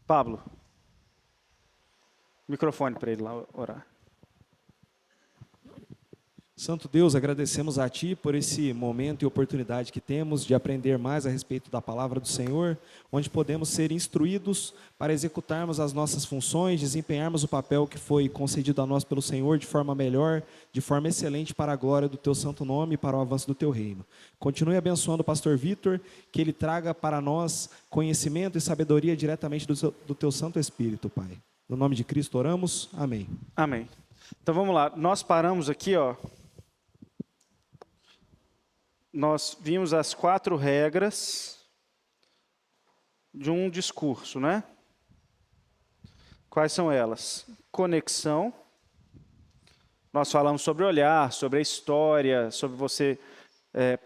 Pablo, microfone para ele lá orar. Santo Deus, agradecemos a Ti por esse momento e oportunidade que temos de aprender mais a respeito da palavra do Senhor, onde podemos ser instruídos para executarmos as nossas funções, desempenharmos o papel que foi concedido a nós pelo Senhor de forma melhor, de forma excelente para a glória do Teu santo nome e para o avanço do Teu reino. Continue abençoando o pastor Vitor, que ele traga para nós conhecimento e sabedoria diretamente do Teu Santo Espírito, Pai. No nome de Cristo oramos, amém. Amém. Então vamos lá, nós paramos aqui, nós vimos as 4 regras de um discurso, né? Quais são elas? Conexão. Nós falamos sobre olhar, sobre a história, sobre você,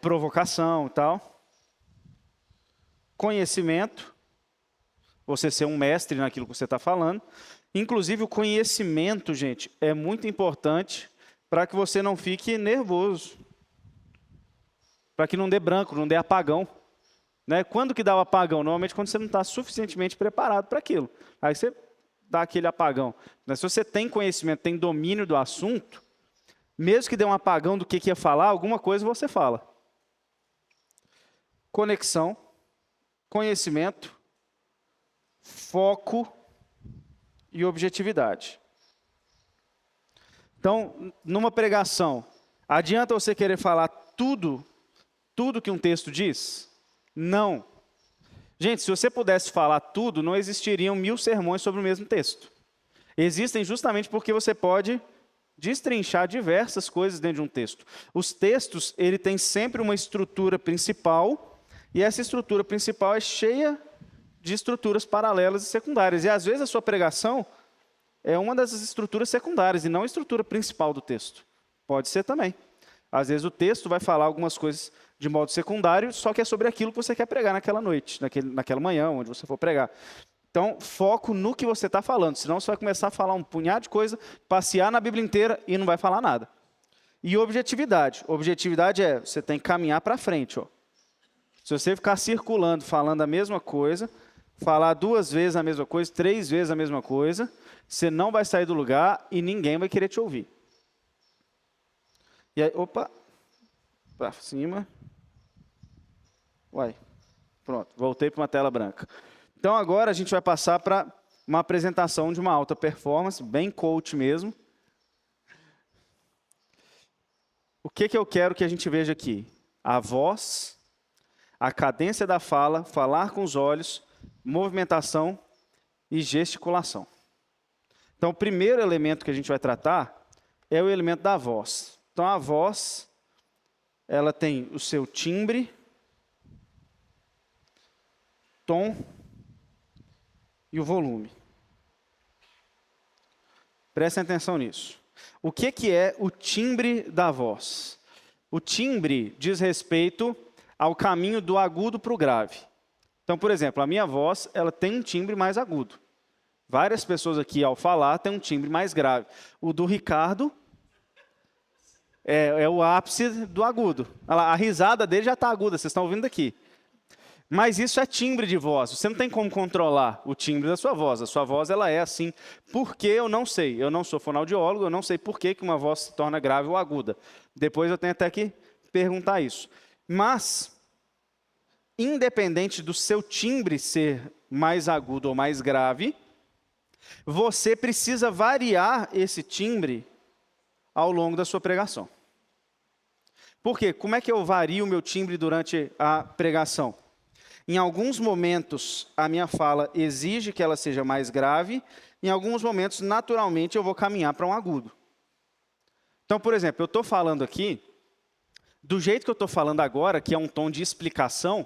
provocação e tal. Conhecimento. Você ser um mestre naquilo que você está falando. Inclusive o conhecimento, gente, é muito importante para que você não fique nervoso. Para que não dê branco, não dê apagão. Né? Quando que dá o apagão? Normalmente quando você não está suficientemente preparado para aquilo. Aí você dá aquele apagão. Mas se você tem conhecimento, tem domínio do assunto, mesmo que dê um apagão do que ia falar, alguma coisa você fala. Conexão, conhecimento, foco e objetividade. Então, numa pregação, adianta você querer falar tudo que um texto diz? Não. Gente, se você pudesse falar tudo, não existiriam 1000 sermões sobre o mesmo texto. Existem justamente porque você pode destrinchar diversas coisas dentro de um texto. Os textos, ele tem sempre uma estrutura principal, e essa estrutura principal é cheia de estruturas paralelas e secundárias. E às vezes a sua pregação é uma dessas estruturas secundárias, e não a estrutura principal do texto. Pode ser também. Às vezes o texto vai falar algumas coisas de modo secundário, só que é sobre aquilo que você quer pregar naquela noite, naquela manhã, onde você for pregar. Então, foco no que você está falando, senão você vai começar a falar um punhado de coisa, passear na Bíblia inteira e não vai falar nada. E objetividade. Objetividade é, você tem que caminhar para frente. Se você ficar circulando, falando a mesma coisa, falar 2 vezes a mesma coisa, 3 vezes a mesma coisa, você não vai sair do lugar e ninguém vai querer te ouvir. E aí, opa, para cima. Uai, pronto, voltei para uma tela branca. Então agora a gente vai passar para uma apresentação de uma alta performance, bem coach mesmo. O que eu quero que a gente veja aqui? A voz, a cadência da fala, falar com os olhos, movimentação e gesticulação. Então o primeiro elemento que a gente vai tratar é o elemento da voz. Então a voz, ela tem o seu timbre, tom e o volume. Prestem atenção nisso. O que é o timbre da voz? O timbre diz respeito ao caminho do agudo para o grave. Então, por exemplo, a minha voz, ela tem um timbre mais agudo. Várias pessoas aqui, ao falar, têm um timbre mais grave. O do Ricardo é o ápice do agudo. A risada dele já está aguda, vocês estão ouvindo daqui. Mas isso é timbre de voz. Você não tem como controlar o timbre da sua voz. A sua voz ela é assim. Por que eu não sei? Eu não sou fonoaudiólogo, eu não sei por que uma voz se torna grave ou aguda. Depois eu tenho até que perguntar isso. Mas, independente do seu timbre ser mais agudo ou mais grave, você precisa variar esse timbre ao longo da sua pregação. Por quê? Como é que eu vario o meu timbre durante a pregação? Em alguns momentos, a minha fala exige que ela seja mais grave. Em alguns momentos, naturalmente, eu vou caminhar para um agudo. Então, por exemplo, eu estou falando aqui, do jeito que eu estou falando agora, que é um tom de explicação,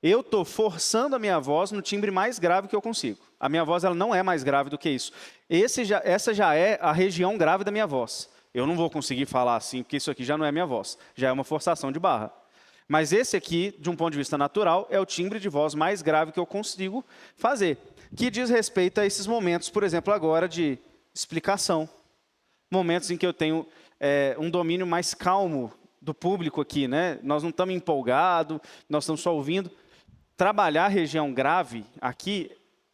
eu estou forçando a minha voz no timbre mais grave que eu consigo. A minha voz ela não é mais grave do que isso. Essa já é a região grave da minha voz. Eu não vou conseguir falar assim, porque isso aqui já não é minha voz. Já é uma forçação de barra. Mas esse aqui, de um ponto de vista natural, é o timbre de voz mais grave que eu consigo fazer. Que diz respeito a esses momentos, por exemplo, agora de explicação. Momentos em que eu tenho um domínio mais calmo do público aqui, né? Nós não estamos empolgados, nós estamos só ouvindo. Trabalhar a região grave aqui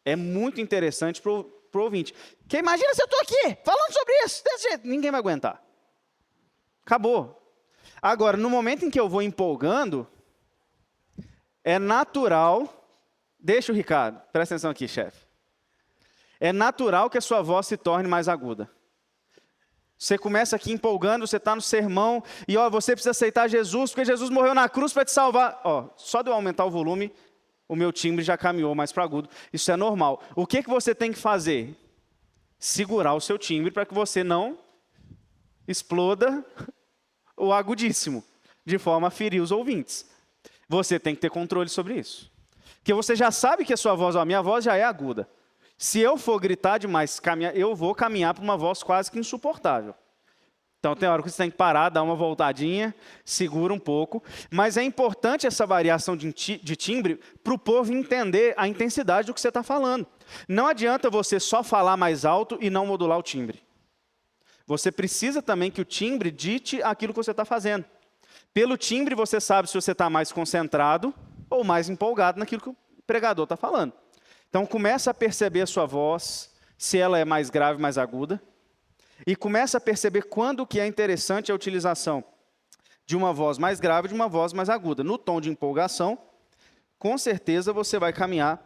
É muito interessante para o ouvinte. Porque imagina se eu estou aqui, falando sobre isso, desse jeito, ninguém vai aguentar. Acabou. Agora, no momento em que eu vou empolgando, é natural, deixa o Ricardo, presta atenção aqui, chefe. É natural que a sua voz se torne mais aguda. Você começa aqui empolgando, você está no sermão, e você precisa aceitar Jesus, porque Jesus morreu na cruz para te salvar. Só de eu aumentar o volume, o meu timbre já caminhou mais para agudo. Isso é normal. O que você tem que fazer? Segurar o seu timbre para que você não exploda o agudíssimo, de forma a ferir os ouvintes. Você tem que ter controle sobre isso. Porque você já sabe que a sua voz, a minha voz já é aguda. Se eu for gritar demais, eu vou caminhar para uma voz quase que insuportável. Então tem hora que você tem que parar, dar uma voltadinha, segura um pouco. Mas é importante essa variação de timbre para o povo entender a intensidade do que você está falando. Não adianta você só falar mais alto e não modular o timbre. Você precisa também que o timbre dite aquilo que você está fazendo. Pelo timbre você sabe se você está mais concentrado ou mais empolgado naquilo que o pregador está falando. Então começa a perceber a sua voz, se ela é mais grave, mais aguda. E começa a perceber quando que é interessante a utilização de uma voz mais grave e de uma voz mais aguda. No tom de empolgação, com certeza você vai caminhar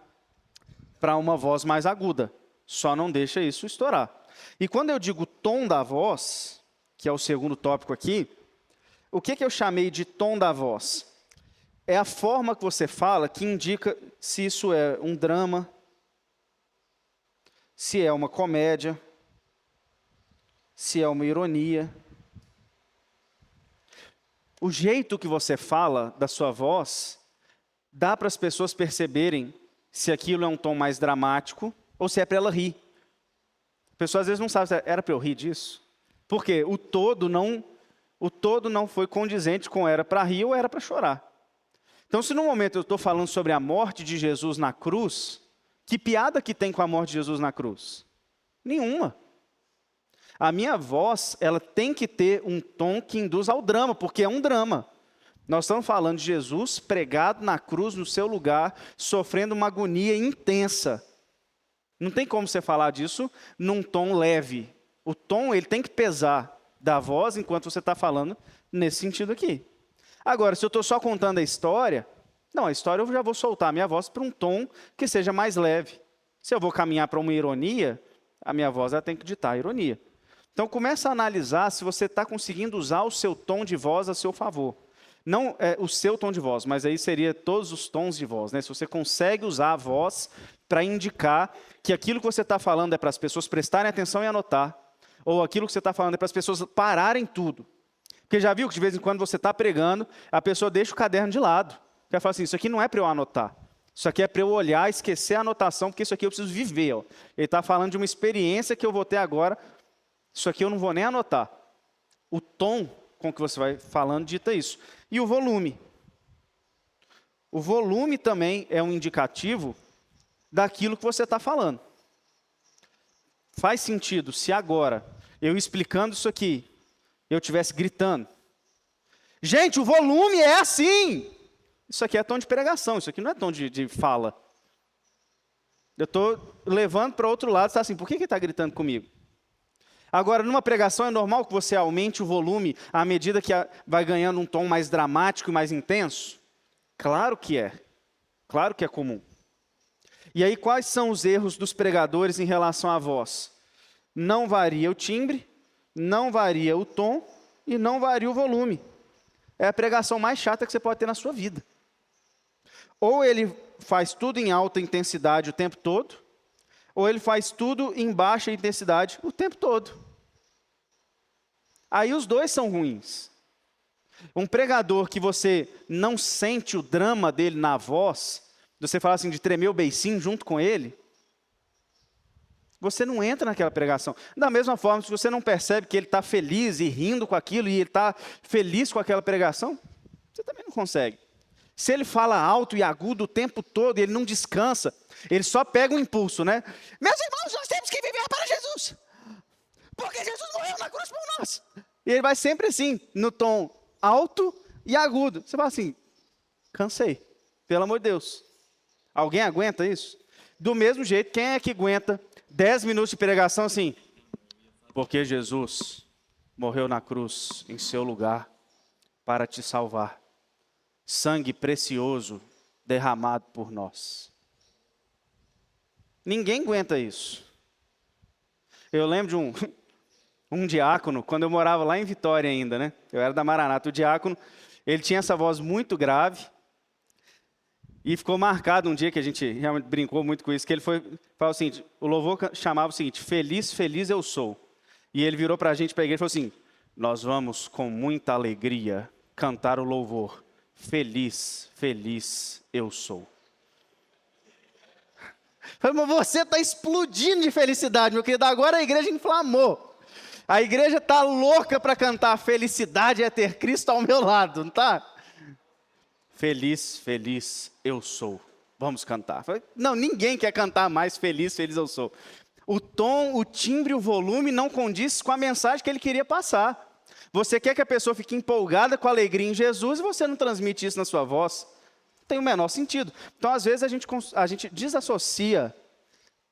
para uma voz mais aguda. Só não deixa isso estourar. E quando eu digo tom da voz, que é o segundo tópico aqui, o que eu chamei de tom da voz? É a forma que você fala que indica se isso é um drama, se é uma comédia, se é uma ironia. O jeito que você fala da sua voz dá para as pessoas perceberem se aquilo é um tom mais dramático ou se é para ela rir. A pessoa às vezes não sabe se era para eu rir disso. Porque o todo não foi condizente com era para rir ou era para chorar. Então, se no momento eu estou falando sobre a morte de Jesus na cruz, que piada que tem com a morte de Jesus na cruz? Nenhuma. A minha voz, ela tem que ter um tom que induz ao drama, porque é um drama. Nós estamos falando de Jesus pregado na cruz, no seu lugar, sofrendo uma agonia intensa. Não tem como você falar disso num tom leve. O tom, ele tem que pesar da voz enquanto você está falando nesse sentido aqui. Agora, se eu estou só contando a história, a história eu já vou soltar a minha voz para um tom que seja mais leve. Se eu vou caminhar para uma ironia, a minha voz ela tem que ditar a ironia. Então, começa a analisar se você está conseguindo usar o seu tom de voz a seu favor. Não o seu tom de voz, mas aí seria todos os tons de voz. Se você consegue usar a voz para indicar que aquilo que você está falando é para as pessoas prestarem atenção e anotar, ou aquilo que você está falando é para as pessoas pararem tudo. Porque já viu que de vez em quando você está pregando, a pessoa deixa o caderno de lado. Ela fala assim, isso aqui não é para eu anotar. Isso aqui é para eu olhar, esquecer a anotação, porque isso aqui eu preciso viver. Ele está falando de uma experiência que eu vou ter agora. Isso aqui eu não vou nem anotar. O tom com que você vai falando dita isso. E o volume. O volume também é um indicativo daquilo que você está falando. Faz sentido se agora, eu explicando isso aqui, eu estivesse gritando. Gente, o volume é assim. Isso aqui é tom de pregação, isso aqui não é tom de fala. Eu estou levando para outro lado, está assim, por que ele está gritando comigo? Agora, numa pregação é normal que você aumente o volume à medida que vai ganhando um tom mais dramático e mais intenso? Claro que é. Claro que é comum. E aí, quais são os erros dos pregadores em relação à voz? Não varia o timbre, não varia o tom e não varia o volume. É a pregação mais chata que você pode ter na sua vida. Ou ele faz tudo em alta intensidade o tempo todo, ou ele faz tudo em baixa intensidade o tempo todo. Aí os dois são ruins. Um pregador que você não sente o drama dele na voz, você fala assim de tremer o beicinho junto com ele, você não entra naquela pregação. Da mesma forma, se você não percebe que ele está feliz e rindo com aquilo, e ele está feliz com aquela pregação, você também não consegue. Se ele fala alto e agudo o tempo todo, e ele não descansa, ele só pega um impulso, né? Meus irmãos, nós temos que viver para Jesus, porque Jesus morreu na cruz por nós. E ele vai sempre assim, no tom alto e agudo. Você fala assim, cansei, pelo amor de Deus. Alguém aguenta isso? Do mesmo jeito, quem é que aguenta 10 minutos de pregação assim? Porque Jesus morreu na cruz em seu lugar para te salvar. Sangue precioso derramado por nós. Ninguém aguenta isso. Eu lembro de um diácono, quando eu morava lá em Vitória ainda, né? Eu era da Maranata. O diácono, ele tinha essa voz muito grave. E ficou marcado um dia que a gente realmente brincou muito com isso, que ele falou o seguinte, o louvor chamava o seguinte: feliz, feliz eu sou. E ele virou para a gente, para a igreja, e falou assim: nós vamos com muita alegria cantar o louvor. Feliz, feliz eu sou. Falei, mas você está explodindo de felicidade, meu querido. Agora a igreja inflamou. A igreja está louca para cantar. Felicidade é ter Cristo ao meu lado, não está? Feliz, feliz eu sou. Vamos cantar. Falei, não, ninguém quer cantar mais feliz, feliz eu sou. O tom, o timbre, o volume não condiz com a mensagem que ele queria passar. Você quer que a pessoa fique empolgada com a alegria em Jesus e você não transmite isso na sua voz? Não tem o menor sentido. Então, às vezes, a gente desassocia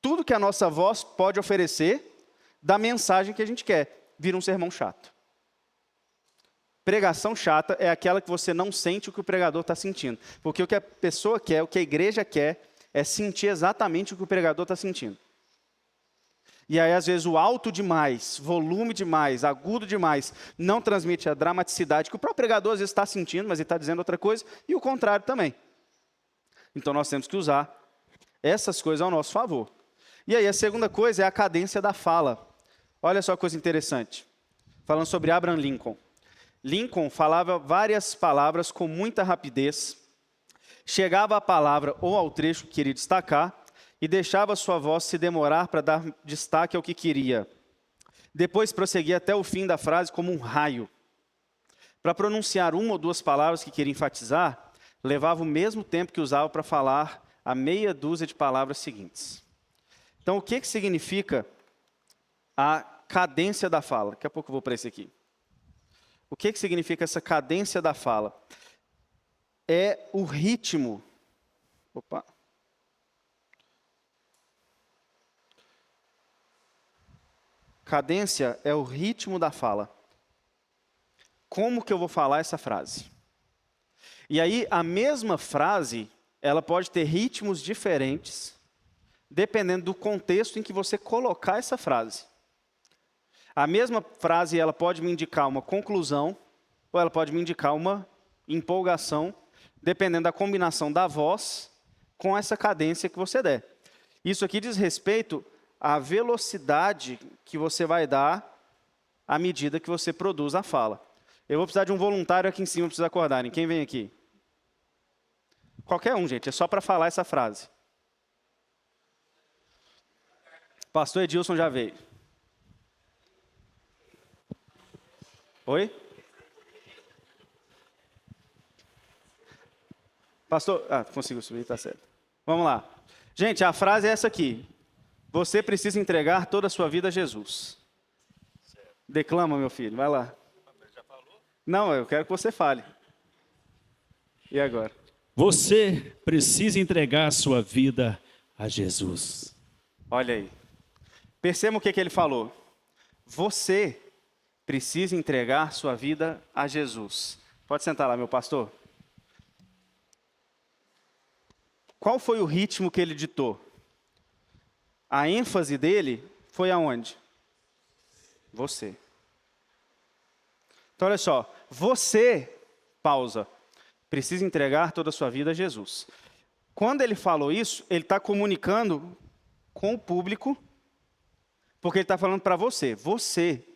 tudo que a nossa voz pode oferecer da mensagem que a gente quer. Vira um sermão chato. Pregação chata é aquela que você não sente o que o pregador está sentindo. Porque o que a pessoa quer, o que a igreja quer, é sentir exatamente o que o pregador está sentindo. E aí, às vezes, o alto demais, volume demais, agudo demais, não transmite a dramaticidade que o próprio pregador, às vezes, está sentindo, mas ele está dizendo outra coisa, e o contrário também. Então, nós temos que usar essas coisas ao nosso favor. E aí, a segunda coisa é a cadência da fala. Olha só que coisa interessante. Falando sobre Abraham Lincoln. Lincoln falava várias palavras com muita rapidez, chegava à palavra ou ao trecho que queria destacar e deixava sua voz se demorar para dar destaque ao que queria. Depois prosseguia até o fim da frase como um raio. Para pronunciar uma ou duas palavras que queria enfatizar, levava o mesmo tempo que usava para falar a meia dúzia de palavras seguintes. Então, o que significa a cadência da fala? Daqui a pouco eu vou para esse aqui. O que significa essa cadência da fala? É o ritmo. Cadência é o ritmo da fala. Como que eu vou falar essa frase? E aí, a mesma frase, ela pode ter ritmos diferentes, dependendo do contexto em que você colocar essa frase. A mesma frase, ela pode me indicar uma conclusão, ou ela pode me indicar uma empolgação, dependendo da combinação da voz com essa cadência que você der. Isso aqui diz respeito à velocidade que você vai dar à medida que você produz a fala. Eu vou precisar de um voluntário aqui em cima para vocês acordarem. Quem vem aqui? Qualquer um, gente. É só para falar essa frase. Pastor Edilson já veio. Oi? Pastor... consigo subir, tá certo. Vamos lá. Gente, a frase é essa aqui. Você precisa entregar toda a sua vida a Jesus. Declama, meu filho. Vai lá. Já falou? Não, eu quero que você fale. E agora? Você precisa entregar a sua vida a Jesus. Olha aí. Perceba o que ele falou. Você precisa entregar sua vida a Jesus. Pode sentar lá, meu pastor. Qual foi o ritmo que ele ditou? A ênfase dele foi aonde? Você. Então, olha só. Você, pausa, precisa entregar toda a sua vida a Jesus. Quando ele falou isso, ele está comunicando com o público, porque ele está falando para você. Você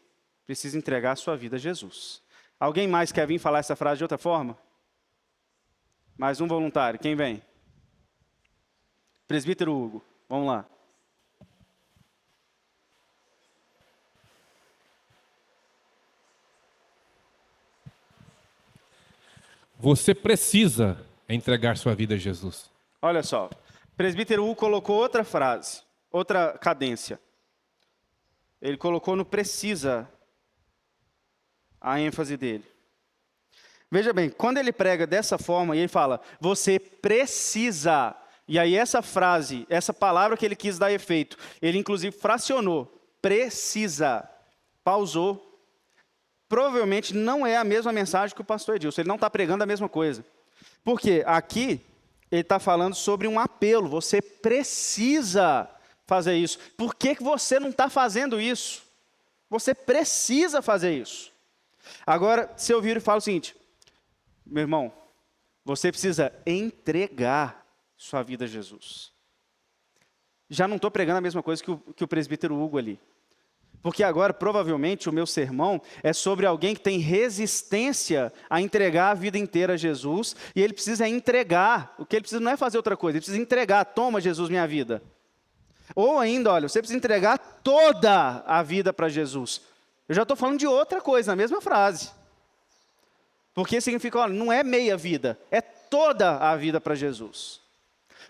precisa entregar a sua vida a Jesus. Alguém mais quer vir falar essa frase de outra forma? Mais um voluntário. Quem vem? Presbítero Hugo. Vamos lá. Você precisa entregar sua vida a Jesus. Olha só. Presbítero Hugo colocou outra frase, outra cadência. Ele colocou no precisa a ênfase dele. Veja bem, quando ele prega dessa forma e ele fala, você precisa E aí essa frase, essa palavra que ele quis dar efeito, ele inclusive fracionou, precisa, pausou. Provavelmente não é a mesma mensagem que o pastor Edilson, ele não está pregando a mesma coisa. Porque aqui ele está falando sobre um apelo, você precisa fazer isso. Por que você não está fazendo isso? Você precisa fazer isso. Agora, se eu vir e falo o seguinte, meu irmão, você precisa entregar sua vida a Jesus. Já não estou pregando a mesma coisa que o presbítero Hugo ali. Porque agora, provavelmente, o meu sermão é sobre alguém que tem resistência a entregar a vida inteira a Jesus, e ele precisa entregar. O que ele precisa não é fazer outra coisa, ele precisa entregar. Toma, Jesus, minha vida. Ou ainda, olha, você precisa entregar toda a vida para Jesus. Eu já estou falando de outra coisa, na mesma frase. Porque significa, olha, não é meia vida, é toda a vida para Jesus.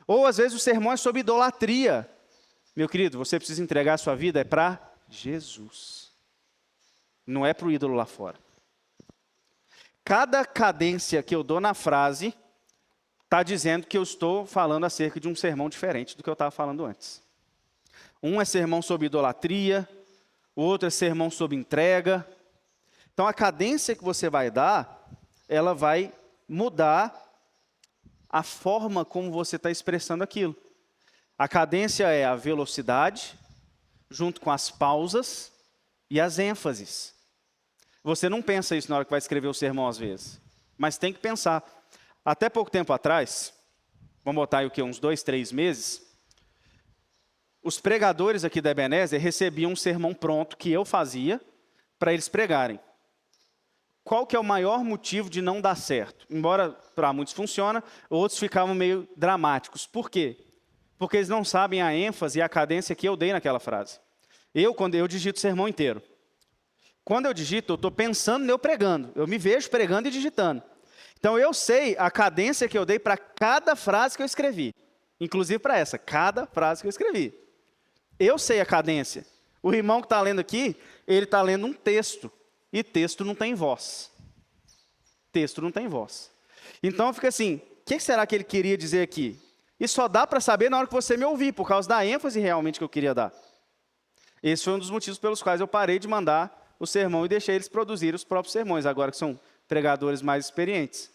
Ou às vezes o sermão é sobre idolatria. Meu querido, você precisa entregar a sua vida, é para Jesus. Não é para o ídolo lá fora. Cada cadência que eu dou na frase está dizendo que eu estou falando acerca de um sermão diferente do que eu estava falando antes. Um é sermão sobre idolatria, o outro é sermão sobre entrega. Então a cadência que você vai dar, ela vai mudar a forma como você está expressando aquilo. A cadência é a velocidade, junto com as pausas e as ênfases. Você não pensa isso na hora que vai escrever o sermão às vezes, mas tem que pensar. Até pouco tempo atrás, vamos botar aí o quê? Uns 2, 3 meses, os pregadores aqui da Ebenezer recebiam um sermão pronto que eu fazia para eles pregarem. Qual que é o maior motivo de não dar certo? Embora para muitos funciona, outros ficavam meio dramáticos. Por quê? Porque eles não sabem a ênfase e a cadência que eu dei naquela frase. Quando eu digito o sermão inteiro. Quando eu digito, eu estou pensando eu pregando. Eu me vejo pregando e digitando. Então eu sei a cadência que eu dei para cada frase que eu escrevi. Inclusive para essa, cada frase que eu escrevi. Eu sei a cadência. O irmão que está lendo aqui, ele está lendo um texto. E texto não tem voz. Texto não tem voz. Então fica assim, o que será que ele queria dizer aqui? E só dá para saber na hora que você me ouvir, por causa da ênfase realmente que eu queria dar. Esse foi um dos motivos pelos quais eu parei de mandar o sermão e deixei eles produzirem os próprios sermões, agora que são pregadores mais experientes.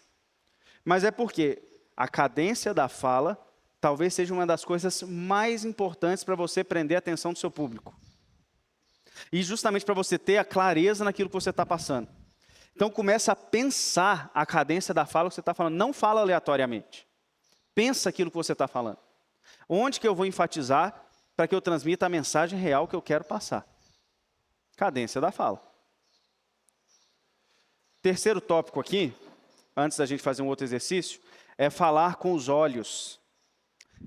Mas é porque a cadência da fala talvez seja uma das coisas mais importantes para você prender a atenção do seu público. E justamente para você ter a clareza naquilo que você está passando. Então começa a pensar a cadência da fala que você está falando. Não fala aleatoriamente. Pensa aquilo que você está falando. Onde que eu vou enfatizar para que eu transmita a mensagem real que eu quero passar? Cadência da fala. Terceiro tópico aqui, antes da gente fazer um outro exercício, é falar com os olhos.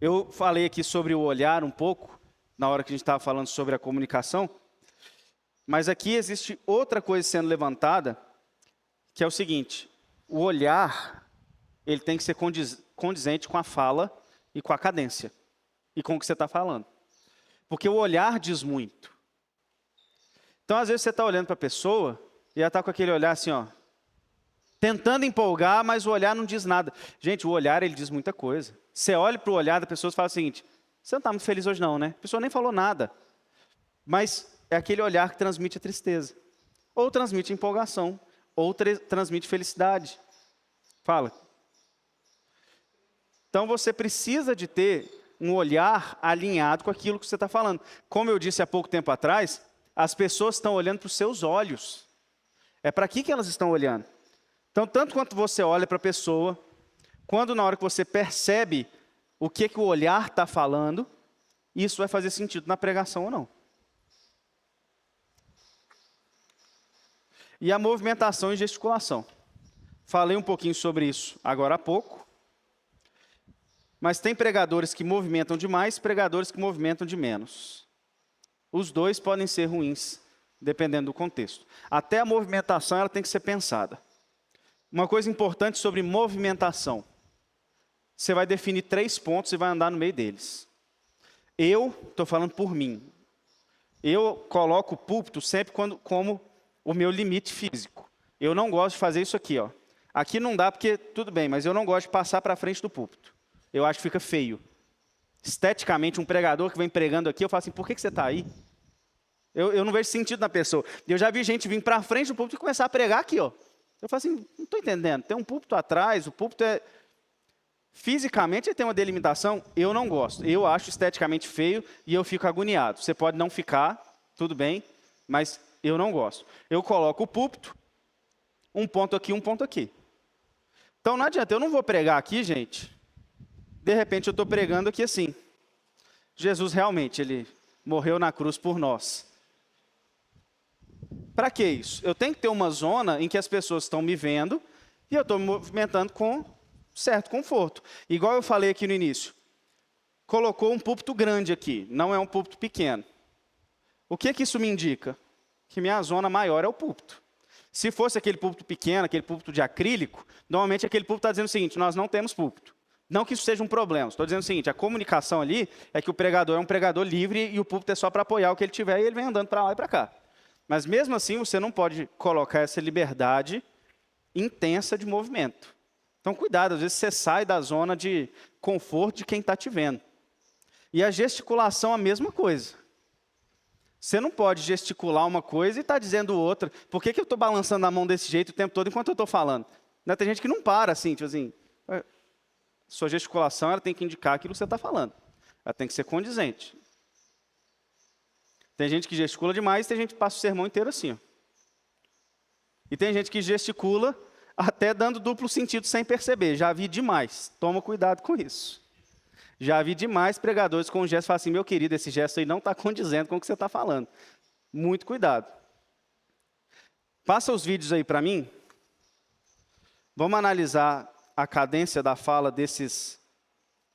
Eu falei aqui sobre o olhar um pouco, na hora que a gente estava falando sobre a comunicação, mas aqui existe outra coisa sendo levantada, que é o seguinte, o olhar, ele tem que ser condizente com a fala e com a cadência, e com o que você está falando. Porque o olhar diz muito. Então, às vezes, você está olhando para a pessoa, e ela está com aquele olhar assim, ó, tentando empolgar, mas o olhar não diz nada. Gente, o olhar, ele diz muita coisa. Você olha para o olhar da pessoa e fala o seguinte, você não está muito feliz hoje não, né? A pessoa nem falou nada. Mas é aquele olhar que transmite a tristeza. Ou transmite empolgação. Ou transmite felicidade. Fala. Então você precisa de ter um olhar alinhado com aquilo que você está falando. Como eu disse há pouco tempo atrás, as pessoas estão olhando para os seus olhos. É para aqui que elas estão olhando. Então, tanto quanto você olha para a pessoa, quando na hora que você percebe o que o olhar está falando, isso vai fazer sentido na pregação ou não. E a movimentação e gesticulação. Falei um pouquinho sobre isso agora há pouco. Mas tem pregadores que movimentam demais, pregadores que movimentam de menos. Os dois podem ser ruins, dependendo do contexto. Até a movimentação ela tem que ser pensada. Uma coisa importante sobre movimentação. Você vai definir 3 pontos e vai andar no meio deles. Eu estou falando por mim. Eu coloco o púlpito sempre como o meu limite físico. Eu não gosto de fazer isso aqui, ó. Aqui não dá porque tudo bem, mas eu não gosto de passar para frente do púlpito. Eu acho que fica feio. esteticamente, um pregador que vem pregando aqui, eu falo assim, por que você está aí? Eu não vejo sentido na pessoa. Eu já vi gente vir para frente do púlpito e começar a pregar aqui, ó. Eu falo assim, não estou entendendo. Tem um púlpito atrás, o púlpito é... Fisicamente ele tem uma delimitação, eu não gosto. Eu acho esteticamente feio e eu fico agoniado. Você pode não ficar, tudo bem, mas eu não gosto. Eu coloco o púlpito, um ponto aqui, um ponto aqui. Então não adianta, eu não vou pregar aqui, gente. De repente eu estou pregando aqui assim. Jesus realmente, ele morreu na cruz por nós. Para que isso? Eu tenho que ter uma zona em que as pessoas estão me vendo e eu estou me movimentando com certo conforto. Igual eu falei aqui no início. Colocou um púlpito grande aqui, não é um púlpito pequeno. O que isso me indica? Que minha zona maior é o púlpito. Se fosse aquele púlpito pequeno, aquele púlpito de acrílico, normalmente aquele púlpito está dizendo o seguinte, nós não temos púlpito. Não que isso seja um problema, estou dizendo o seguinte, a comunicação ali é que o pregador é um pregador livre e o púlpito é só para apoiar o que ele tiver e ele vem andando para lá e para cá. Mas mesmo assim, você não pode colocar essa liberdade intensa de movimento. Então, cuidado, às vezes você sai da zona de conforto de quem está te vendo. E a gesticulação, a mesma coisa. Você não pode gesticular uma coisa e estar dizendo outra. Por que eu estou balançando a mão desse jeito o tempo todo enquanto eu estou falando? Né? Tem gente que não para assim, tipo assim. Sua gesticulação ela tem que indicar aquilo que você está falando. Ela tem que ser condizente. Tem gente que gesticula demais, tem gente que passa o sermão inteiro assim. Ó. E tem gente que gesticula até dando duplo sentido sem perceber. Já vi demais. Toma cuidado com isso. Já vi demais pregadores com gesto, falam assim, meu querido, esse gesto aí não está condizendo com o que você está falando. Muito cuidado. Passa os vídeos aí para mim. Vamos analisar a cadência da fala desses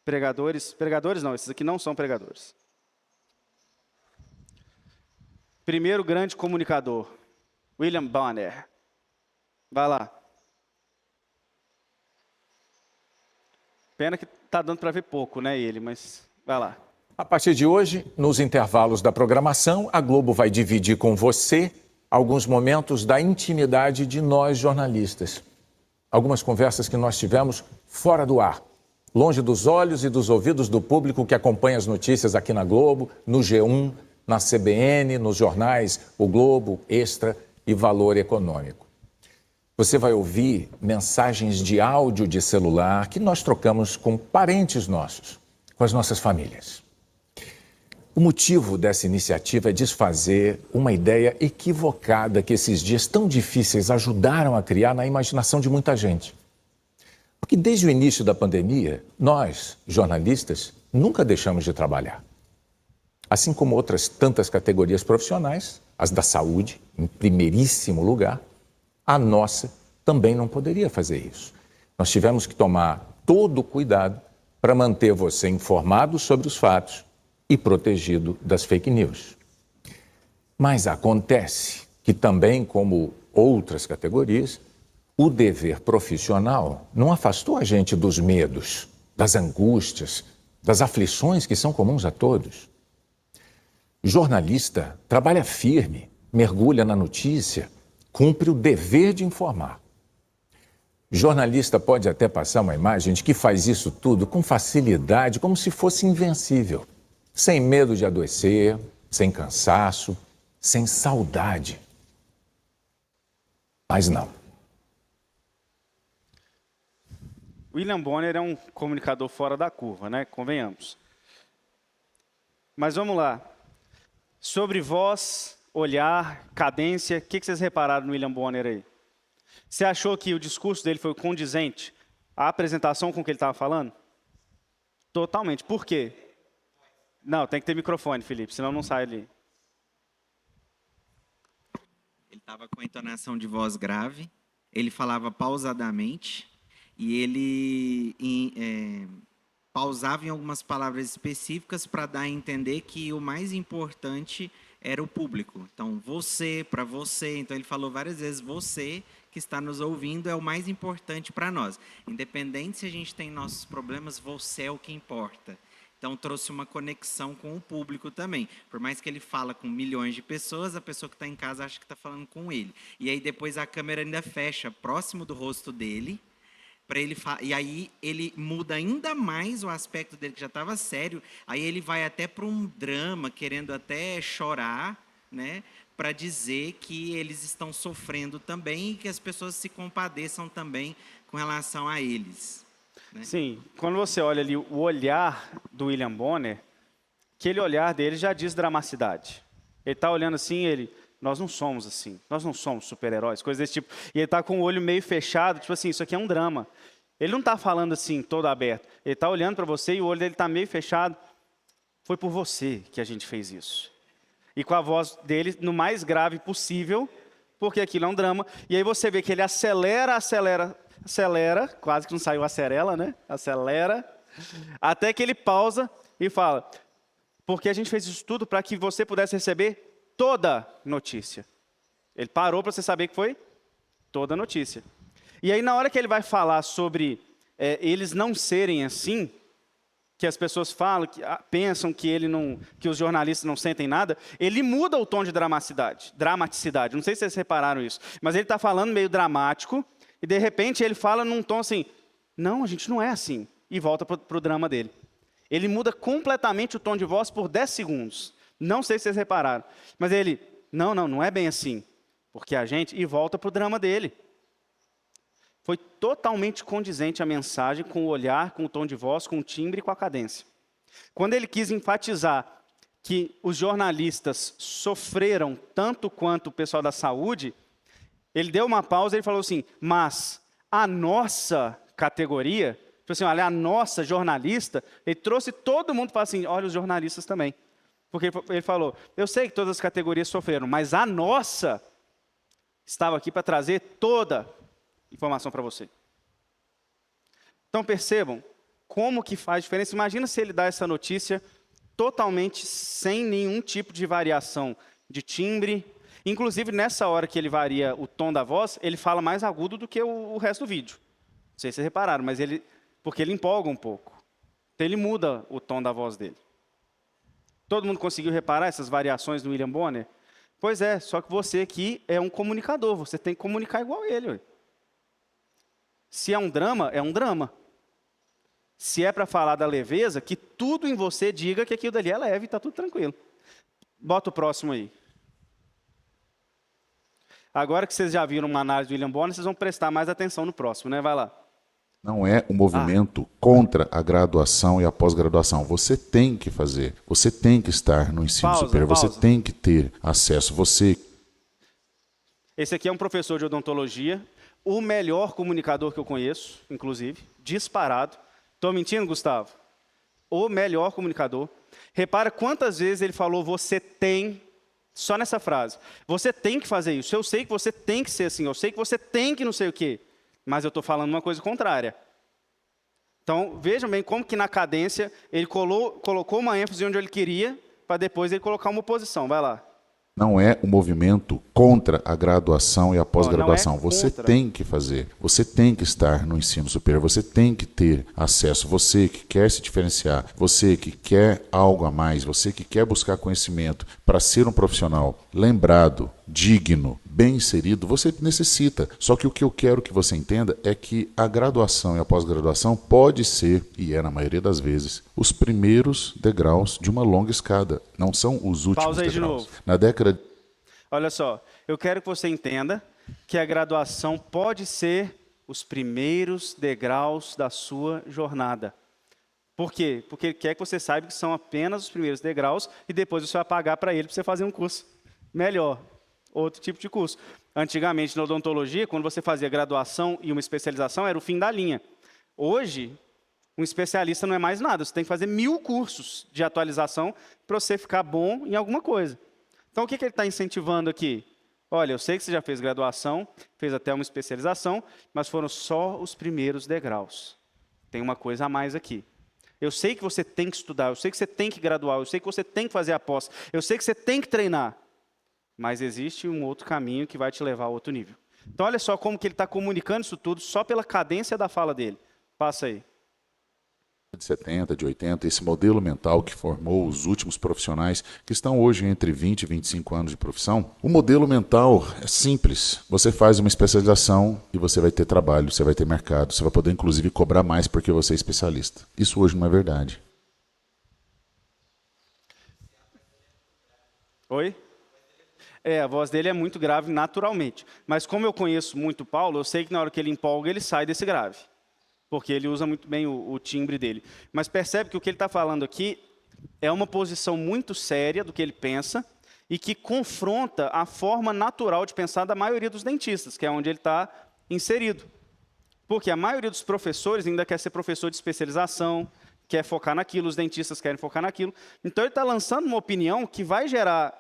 pregadores. Pregadores não, esses aqui não são pregadores. Primeiro grande comunicador, William Bonner. Vai lá. Pena que está dando para ver pouco, né, ele, mas vai lá. A partir de hoje, nos intervalos da programação, a Globo vai dividir com você alguns momentos da intimidade de nós jornalistas. Algumas conversas que nós tivemos fora do ar, longe dos olhos e dos ouvidos do público que acompanha as notícias aqui na Globo, no G1, na CBN, nos jornais O Globo, Extra e Valor Econômico. Você vai ouvir mensagens de áudio de celular que nós trocamos com parentes nossos, com as nossas famílias. O motivo dessa iniciativa é desfazer uma ideia equivocada que esses dias tão difíceis ajudaram a criar na imaginação de muita gente. Porque desde o início da pandemia, nós, jornalistas, nunca deixamos de trabalhar. Assim como outras tantas categorias profissionais, as da saúde, em primeiríssimo lugar, a nossa também não poderia fazer isso. Nós tivemos que tomar todo o cuidado para manter você informado sobre os fatos e protegido das fake news. Mas acontece que também, como outras categorias, o dever profissional não afastou a gente dos medos, das angústias, das aflições que são comuns a todos. Jornalista trabalha firme, mergulha na notícia, cumpre o dever de informar. Jornalista pode até passar uma imagem de que faz isso tudo com facilidade, como se fosse invencível, sem medo de adoecer, sem cansaço, sem saudade. Mas não. William Bonner é um comunicador fora da curva, né? Convenhamos. Mas vamos lá. Sobre voz, olhar, cadência, o que vocês repararam no William Bonner aí? Você achou que o discurso dele foi condizente à apresentação com o que ele estava falando? Totalmente. Por quê? Não, tem que ter microfone, Felipe, senão não sai ali. Ele estava com a entonação de voz grave, ele falava pausadamente e ele pausava em algumas palavras específicas para dar a entender que o mais importante era o público. Então, você, para você. Então, ele falou várias vezes, você que está nos ouvindo é o mais importante para nós. Independente se a gente tem nossos problemas, você é o que importa. Então, trouxe uma conexão com o público também. Por mais que ele fala com milhões de pessoas, a pessoa que está em casa acha que está falando com ele. E aí, depois, a câmera ainda fecha próximo do rosto dele, E aí ele muda ainda mais o aspecto dele, que já estava sério. Aí ele vai até para um drama, querendo até chorar, né? Para dizer que eles estão sofrendo também e que as pessoas se compadeçam também com relação a eles. Né? Sim, quando você olha ali o olhar do William Bonner, aquele olhar dele já diz dramaticidade. Ele está olhando assim, nós não somos assim, nós não somos super-heróis, coisas desse tipo. E ele está com o olho meio fechado, tipo assim, isso aqui é um drama. Ele não está falando assim, todo aberto. Ele está olhando para você e o olho dele está meio fechado. Foi por você que a gente fez isso. E com a voz dele no mais grave possível, porque aquilo é um drama. E aí você vê que ele acelera, quase que não saiu acerela, né? Acelera, até que ele pausa e fala, porque a gente fez isso tudo para que você pudesse receber toda notícia. Ele parou para você saber que foi toda notícia. E aí na hora que ele vai falar sobre eles não serem assim, que as pessoas falam, pensam que os jornalistas não sentem nada, ele muda o tom de dramaticidade. Não sei se vocês repararam isso, mas ele está falando meio dramático e de repente ele fala num tom assim, não, a gente não é assim, e volta para o drama dele. Ele muda completamente o tom de voz por 10 segundos. Não sei se vocês repararam, mas ele, não é bem assim, porque a gente, e volta para o drama dele. Foi totalmente condizente a mensagem com o olhar, com o tom de voz, com o timbre e com a cadência. Quando ele quis enfatizar que os jornalistas sofreram tanto quanto o pessoal da saúde, ele deu uma pausa e ele falou assim, mas a nossa categoria, tipo assim, olha, a nossa jornalista, ele trouxe todo mundo para assim, olha os jornalistas também. Porque ele falou, eu sei que todas as categorias sofreram, mas a nossa estava aqui para trazer toda informação para você. Então percebam como que faz diferença. Imagina se ele dá essa notícia totalmente sem nenhum tipo de variação de timbre. Inclusive nessa hora que ele varia o tom da voz, ele fala mais agudo do que o resto do vídeo. Não sei se vocês repararam, mas porque ele empolga um pouco. Então ele muda o tom da voz dele. Todo mundo conseguiu reparar essas variações do William Bonner? Pois é, só que você aqui é um comunicador, você tem que comunicar igual ele. Ué. Se é um drama, é um drama. Se é para falar da leveza, que tudo em você diga que aquilo dali é leve e está tudo tranquilo. Bota o próximo aí. Agora que vocês já viram uma análise do William Bonner, vocês vão prestar mais atenção no próximo, né? Vai lá. Não é um movimento contra a graduação e a pós-graduação. Você tem que fazer, você tem que estar no ensino superior, você tem que ter acesso. Esse aqui é um professor de odontologia, o melhor comunicador que eu conheço, inclusive, disparado. Estou mentindo, Gustavo? O melhor comunicador. Repara quantas vezes ele falou você tem, só nessa frase. Você tem que fazer isso. Eu sei que você tem que ser assim. Eu sei que você tem que não sei o quê. Mas eu estou falando uma coisa contrária. Então, vejam bem como que na cadência ele colocou uma ênfase onde ele queria, para depois ele colocar uma oposição. Vai lá. Não é um movimento contra a graduação e a pós-graduação. Você tem que fazer, você tem que estar no ensino superior, você tem que ter acesso. Você que quer se diferenciar, você que quer algo a mais, você que quer buscar conhecimento para ser um profissional lembrado, digno, bem inserido, você necessita. Só que o que eu quero que você entenda é que a graduação e a pós-graduação pode ser, e é na maioria das vezes, os primeiros degraus de uma longa escada. Não são os últimos Pausa aí degraus. de novo. Na década... Olha só, eu quero que você entenda que a graduação pode ser os primeiros degraus da sua jornada. Por quê? Porque ele quer que você saiba que são apenas os primeiros degraus e depois você vai pagar para ele para você fazer um curso melhor, outro tipo de curso. Antigamente, na odontologia, quando você fazia graduação e uma especialização, era o fim da linha. Hoje, um especialista não é mais nada, você tem que fazer 1000 cursos de atualização para você ficar bom em alguma coisa. Então, o que ele está incentivando aqui? Olha, eu sei que você já fez graduação, fez até uma especialização, mas foram só os primeiros degraus. Tem uma coisa a mais aqui. Eu sei que você tem que estudar, eu sei que você tem que graduar, eu sei que você tem que fazer a pós, eu sei que você tem que treinar, mas existe um outro caminho que vai te levar a outro nível. Então, olha só como que ele está comunicando isso tudo só pela cadência da fala dele. Passa aí. de 70, de 80, esse modelo mental que formou os últimos profissionais que estão hoje entre 20 e 25 anos de profissão, o modelo mental é simples. Você faz uma especialização e você vai ter trabalho, você vai ter mercado, você vai poder inclusive cobrar mais porque você é especialista. Isso hoje não é verdade. Oi? A voz dele é muito grave naturalmente. Mas como eu conheço muito o Paulo, eu sei que na hora que ele empolga, ele sai desse grave. Porque ele usa muito bem o timbre dele. Mas percebe que o que ele está falando aqui é uma posição muito séria do que ele pensa e que confronta a forma natural de pensar da maioria dos dentistas, que é onde ele está inserido. Porque a maioria dos professores ainda quer ser professor de especialização, quer focar naquilo, os dentistas querem focar naquilo. Então ele está lançando uma opinião que vai gerar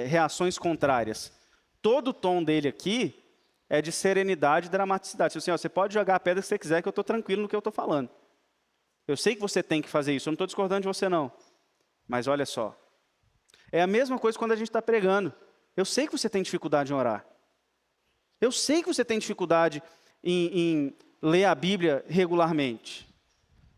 reações contrárias. Todo o tom dele aqui é de serenidade e dramaticidade. Assim, você pode jogar a pedra que você quiser, que eu estou tranquilo no que eu estou falando. Eu sei que você tem que fazer isso, eu não estou discordando de você, não. Mas olha só, é a mesma coisa quando a gente está pregando. Eu sei que você tem dificuldade em orar. Eu sei que você tem dificuldade em ler a Bíblia regularmente.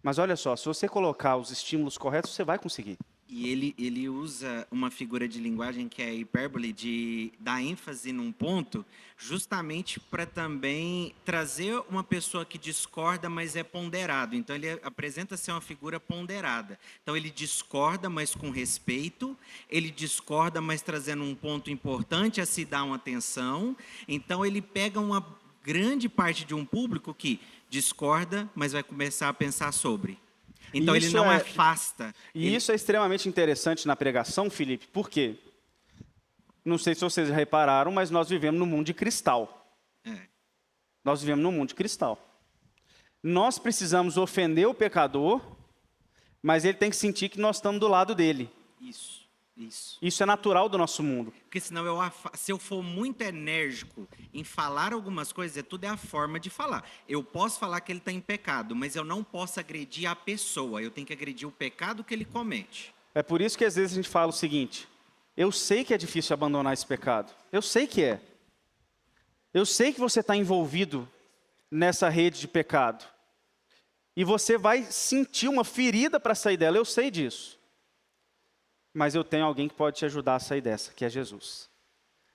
Mas olha só, se você colocar os estímulos corretos, você vai conseguir. E ele usa uma figura de linguagem que é a hipérbole, de dar ênfase num ponto, justamente para também trazer uma pessoa que discorda, mas é ponderado. Então, ele apresenta ser uma figura ponderada. Então, ele discorda, mas com respeito. Ele discorda, mas trazendo um ponto importante a se dar uma atenção. Então, ele pega uma grande parte de um público que discorda, mas vai começar a pensar sobre. Então, ele não afasta. E isso é extremamente interessante na pregação, Felipe, por quê? Não sei se vocês já repararam, mas nós vivemos num mundo de cristal. Nós vivemos num mundo de cristal. Nós precisamos ofender o pecador, mas ele tem que sentir que nós estamos do lado dele. Isso é natural do nosso mundo. Porque senão, se eu for muito enérgico em falar algumas coisas, tudo é a forma de falar. Eu posso falar que ele está em pecado, mas eu não posso agredir a pessoa. Eu tenho que agredir o pecado que ele comete. É por isso que às vezes a gente fala o seguinte: eu sei que é difícil abandonar esse pecado. Eu sei que é. Eu sei que você está envolvido nessa rede de pecado. E você vai sentir uma ferida para sair dela. Eu sei disso. Mas eu tenho alguém que pode te ajudar a sair dessa, que é Jesus.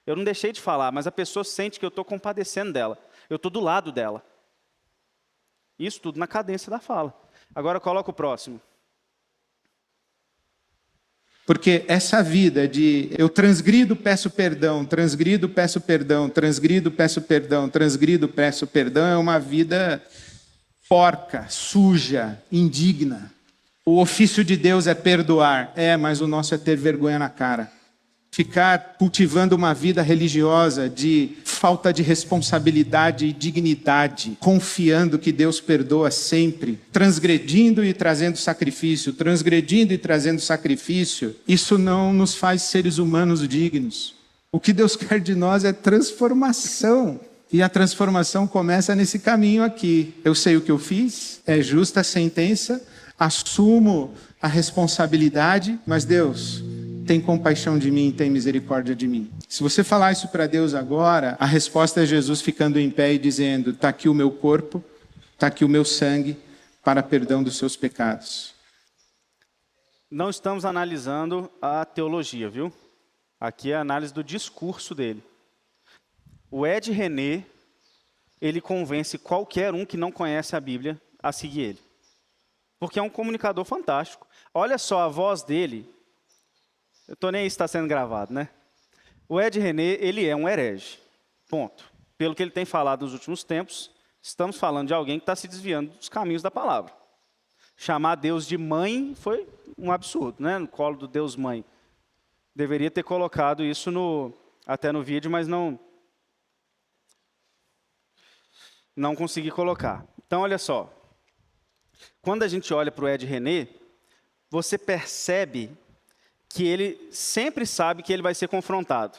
Eu não deixei de falar, mas a pessoa sente que eu estou compadecendo dela. Eu estou do lado dela. Isso tudo na cadência da fala. Agora coloca o próximo. Porque essa vida de eu transgrido, peço perdão, transgrido, peço perdão, transgrido, peço perdão, transgrido, peço perdão, é uma vida porca, suja, indigna. O ofício de Deus é perdoar. Mas o nosso é ter vergonha na cara. Ficar cultivando uma vida religiosa de falta de responsabilidade e dignidade, confiando que Deus perdoa sempre, transgredindo e trazendo sacrifício, transgredindo e trazendo sacrifício, isso não nos faz seres humanos dignos. O que Deus quer de nós é transformação. E a transformação começa nesse caminho aqui. Eu sei o que eu fiz, é justa a sentença, assumo a responsabilidade, mas Deus tem compaixão de mim, tem misericórdia de mim. Se você falar isso para Deus agora, a resposta é Jesus ficando em pé e dizendo: está aqui o meu corpo, está aqui o meu sangue para perdão dos seus pecados. Não estamos analisando a teologia, viu? Aqui é a análise do discurso dele. O Ed René, ele convence qualquer um que não conhece a Bíblia a seguir ele. Porque é um comunicador fantástico. Olha só a voz dele. Eu estou nem aí se está sendo gravado, né? O Ed René, ele é um herege. Ponto. Pelo que ele tem falado nos últimos tempos, estamos falando de alguém que está se desviando dos caminhos da palavra. Chamar Deus de mãe foi um absurdo, né? No colo do Deus mãe. Deveria ter colocado isso até no vídeo, mas não consegui colocar. Então, olha só. Quando a gente olha para o Ed René, você percebe que ele sempre sabe que ele vai ser confrontado.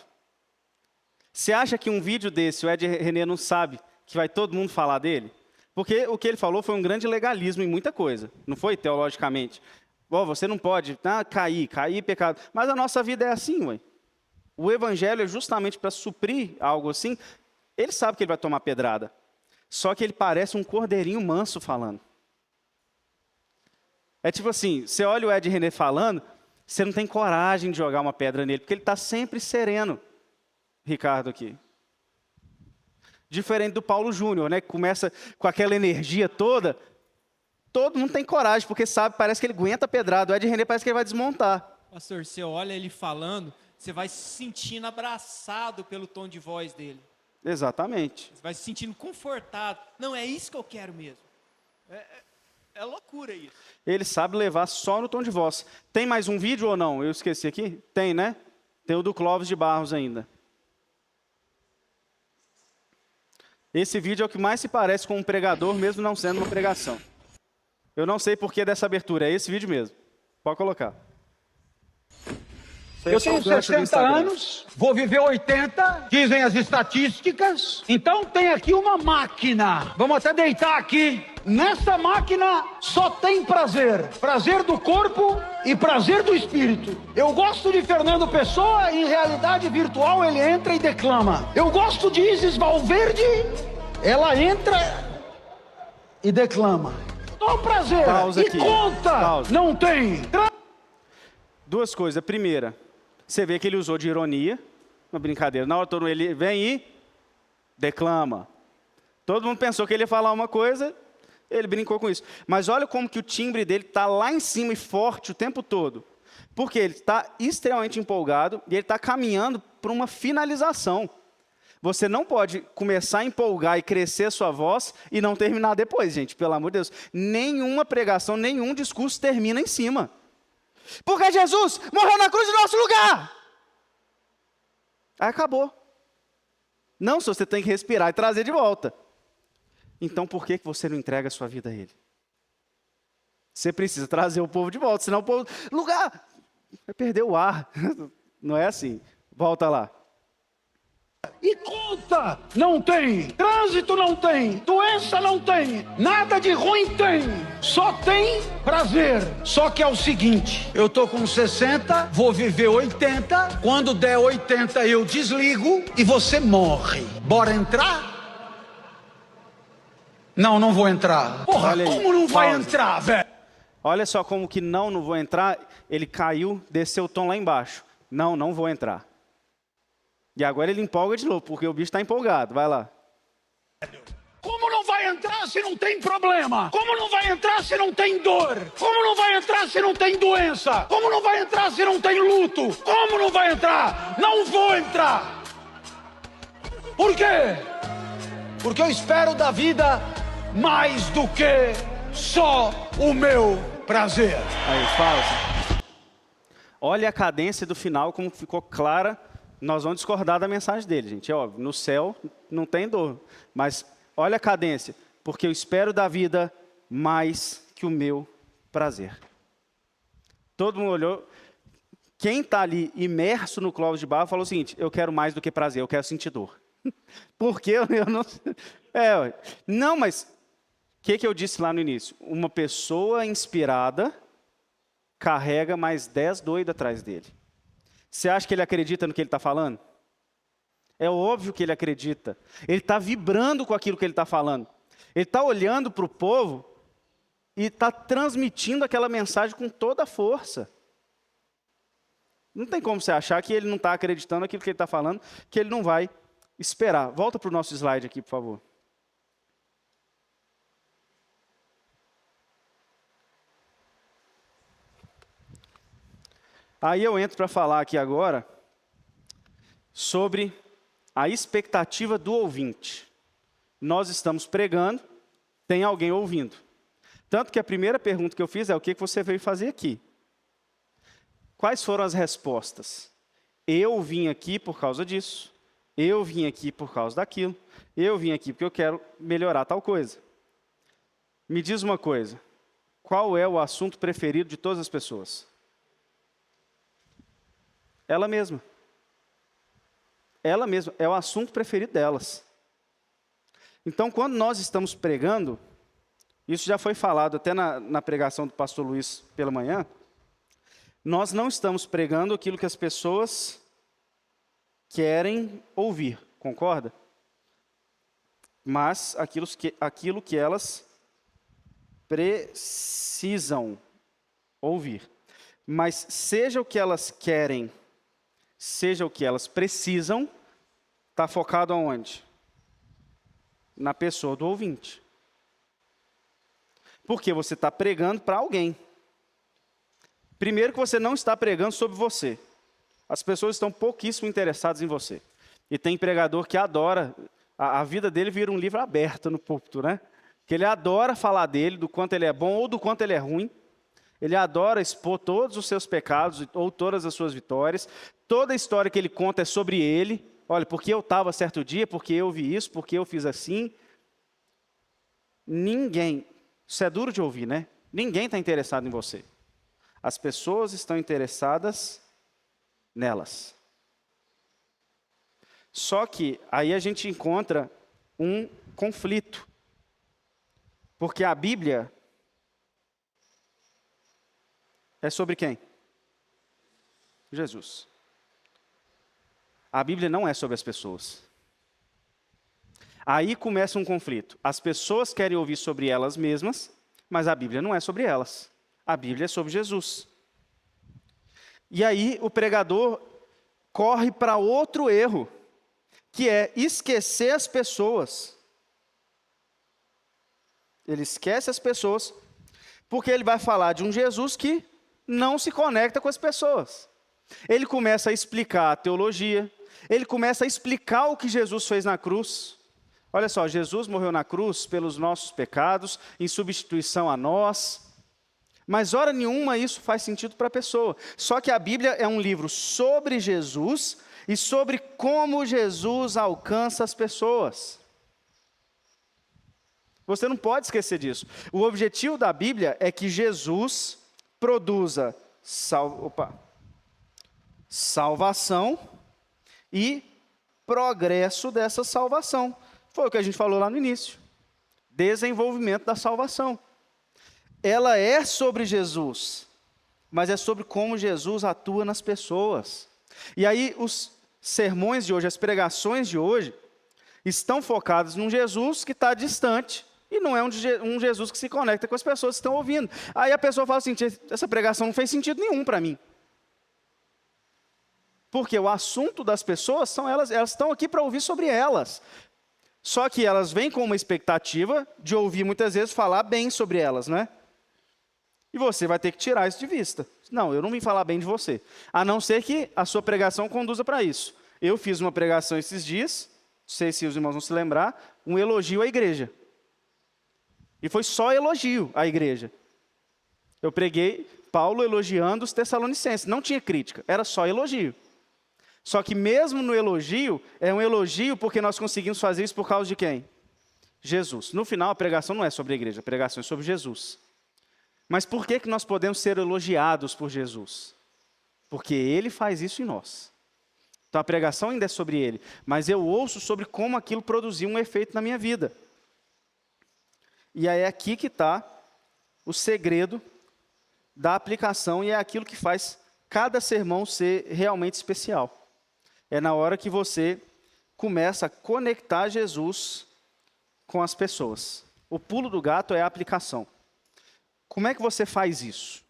Você acha que um vídeo desse, o Ed René não sabe que vai todo mundo falar dele? Porque o que ele falou foi um grande legalismo em muita coisa, não foi teologicamente. Você não pode cair, pecado. Mas a nossa vida é assim, ué. O evangelho é justamente para suprir algo assim. Ele sabe que ele vai tomar pedrada. Só que ele parece um cordeirinho manso falando. É tipo assim, você olha o Ed René falando, você não tem coragem de jogar uma pedra nele, porque ele está sempre sereno, Ricardo aqui. Diferente do Paulo Júnior, né, que começa com aquela energia toda, todo mundo tem coragem, porque sabe, parece que ele aguenta a pedrada. O Ed René parece que ele vai desmontar. Pastor, você olha ele falando, você vai se sentindo abraçado pelo tom de voz dele. Exatamente. Você vai se sentindo confortado. Não, é isso que eu quero mesmo. É loucura isso. Ele sabe levar só no tom de voz. Tem mais um vídeo ou não? Eu esqueci aqui? Tem, né? Tem o do Clóvis de Barros ainda. Esse vídeo é o que mais se parece com um pregador, mesmo não sendo uma pregação. Eu não sei por que dessa abertura, é esse vídeo mesmo. Pode colocar. Eu tenho 60 anos, vou viver 80, dizem as estatísticas. Então tem aqui uma máquina. Vamos até deitar aqui. Nessa máquina só tem prazer. Prazer do corpo e prazer do espírito. Eu gosto de Fernando Pessoa, em realidade virtual ele entra e declama. Eu gosto de Isis Valverde, ela entra e declama. Dá prazer. Pausa e aqui. conta. Pausa. Não tem. Duas coisas. Primeira, você vê que ele usou de ironia, uma brincadeira. Na hora todo mundo, ele vem e declama. Todo mundo pensou que ele ia falar uma coisa, ele brincou com isso. Mas olha como que o timbre dele está lá em cima e forte o tempo todo. Porque ele está extremamente empolgado e ele está caminhando para uma finalização. Você não pode começar a empolgar e crescer a sua voz e não terminar depois, gente, pelo amor de Deus. Nenhuma pregação, nenhum discurso termina em cima. Porque Jesus morreu na cruz no nosso lugar. Aí acabou. Não, se você tem que respirar e trazer de volta. Então por que você não entrega a sua vida a Ele? Você precisa trazer o povo de volta, senão o povo... Lugar! Vai perder o ar. Não é assim. Volta lá. E conta, não tem. Trânsito não tem. Doença não tem. Nada de ruim tem. Só tem prazer. Só que é o seguinte, eu tô com 60, vou viver 80. Quando der 80 eu desligo e você morre. Bora entrar? Não, não vou entrar. Porra, Olha aí, como não vai pausa. entrar, velho? Olha só como que não vou entrar. Ele caiu, desceu o tom lá embaixo. Não vou entrar. E agora ele empolga de novo, porque o bicho está empolgado. Vai lá. Como não vai entrar se não tem problema? Como não vai entrar se não tem dor? Como não vai entrar se não tem doença? Como não vai entrar se não tem luto? Como não vai entrar? Não vou entrar. Por quê? Porque eu espero da vida mais do que só o meu prazer. Aí, pausa. Olha a cadência do final, como ficou clara. Nós vamos discordar da mensagem dele, gente. É óbvio, no céu não tem dor. Mas olha a cadência. Porque eu espero da vida mais que o meu prazer. Todo mundo olhou. Quem está ali imerso no Clóvis de Barros falou o seguinte: eu quero mais do que prazer, eu quero sentir dor. Porque eu não... Não, mas o que eu disse lá no início? Uma pessoa inspirada carrega mais 10 doidos atrás dele. Você acha que ele acredita no que ele está falando? É óbvio que ele acredita. Ele está vibrando com aquilo que ele está falando. Ele está olhando para o povo e está transmitindo aquela mensagem com toda a força. Não tem como você achar que ele não está acreditando naquilo que ele está falando, que ele não vai esperar. Volta para o nosso slide aqui, por favor. Aí eu entro para falar aqui agora sobre a expectativa do ouvinte. Nós estamos pregando, tem alguém ouvindo. Tanto que a primeira pergunta que eu fiz é: o que você veio fazer aqui? Quais foram as respostas? Eu vim aqui por causa disso. Eu vim aqui por causa daquilo. Eu vim aqui porque eu quero melhorar tal coisa. Me diz uma coisa. Qual é o assunto preferido de todas as pessoas? Ela mesma. Ela mesma. É o assunto preferido delas. Então, quando nós estamos pregando, isso já foi falado até na pregação do pastor Luiz pela manhã, nós não estamos pregando aquilo que as pessoas querem ouvir, concorda? Mas aquilo que elas precisam ouvir. Mas seja o que elas querem, seja o que elas precisam, está focado aonde? Na pessoa do ouvinte. Porque você está pregando para alguém. Primeiro que você não está pregando sobre você. As pessoas estão pouquíssimo interessadas em você. E tem pregador que adora, a vida dele vira um livro aberto no púlpito, né? Que ele adora falar dele, do quanto ele é bom ou do quanto ele é ruim. Ele adora expor todos os seus pecados ou todas as suas vitórias. Toda a história que ele conta é sobre ele. Olha, porque eu estava certo dia, porque eu vi isso, porque eu fiz assim. Ninguém, isso é duro de ouvir, né? Ninguém está interessado em você. As pessoas estão interessadas nelas. Só que aí a gente encontra um conflito. Porque a Bíblia é sobre quem? Jesus. A Bíblia não é sobre as pessoas. Aí começa um conflito. As pessoas querem ouvir sobre elas mesmas, mas a Bíblia não é sobre elas. A Bíblia é sobre Jesus. E aí o pregador corre para outro erro, que é esquecer as pessoas. Ele esquece as pessoas, porque ele vai falar de um Jesus que não se conecta com as pessoas. Ele começa a explicar a teologia, ele começa a explicar o que Jesus fez na cruz. Olha só, Jesus morreu na cruz pelos nossos pecados, em substituição a nós. Mas hora nenhuma isso faz sentido para a pessoa. Só que a Bíblia é um livro sobre Jesus e sobre como Jesus alcança as pessoas. Você não pode esquecer disso. O objetivo da Bíblia é que Jesus produza salvação e progresso dessa salvação. Foi o que a gente falou lá no início. Desenvolvimento da salvação. Ela é sobre Jesus, mas é sobre como Jesus atua nas pessoas. E aí os sermões de hoje, as pregações de hoje, estão focadas num Jesus que está distante e não é um Jesus que se conecta com as pessoas que estão ouvindo. Aí a pessoa fala assim, essa pregação não fez sentido nenhum para mim. Porque o assunto das pessoas são elas estão aqui para ouvir sobre elas. Só que elas vêm com uma expectativa de ouvir muitas vezes falar bem sobre elas, né? E você vai ter que tirar isso de vista. Não, eu não vim falar bem de você. A não ser que a sua pregação conduza para isso. Eu fiz uma pregação esses dias, não sei se os irmãos vão se lembrar, um elogio à igreja. E foi só elogio à igreja. Eu preguei Paulo elogiando os Tessalonicenses. Não tinha crítica, era só elogio. Só que mesmo no elogio, é um elogio porque nós conseguimos fazer isso por causa de quem? Jesus. No final, a pregação não é sobre a igreja, a pregação é sobre Jesus. Mas por que nós podemos ser elogiados por Jesus? Porque Ele faz isso em nós. Então a pregação ainda é sobre Ele, mas eu ouço sobre como aquilo produziu um efeito na minha vida. E aí é aqui que está o segredo da aplicação e é aquilo que faz cada sermão ser realmente especial. É na hora que você começa a conectar Jesus com as pessoas. O pulo do gato é a aplicação. Como é que você faz isso?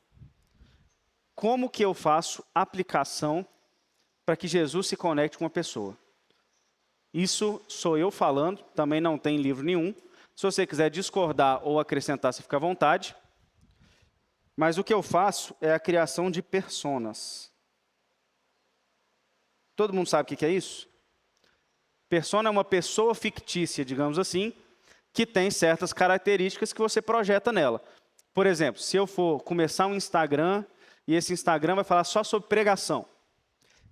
Como que eu faço aplicação para que Jesus se conecte com uma pessoa? Isso sou eu falando, também não tem livro nenhum. Se você quiser discordar ou acrescentar, você fica à vontade. Mas o que eu faço é a criação de personas. Todo mundo sabe o que é isso? Persona é uma pessoa fictícia, digamos assim, que tem certas características que você projeta nela. Por exemplo, se eu for começar um Instagram e esse Instagram vai falar só sobre pregação.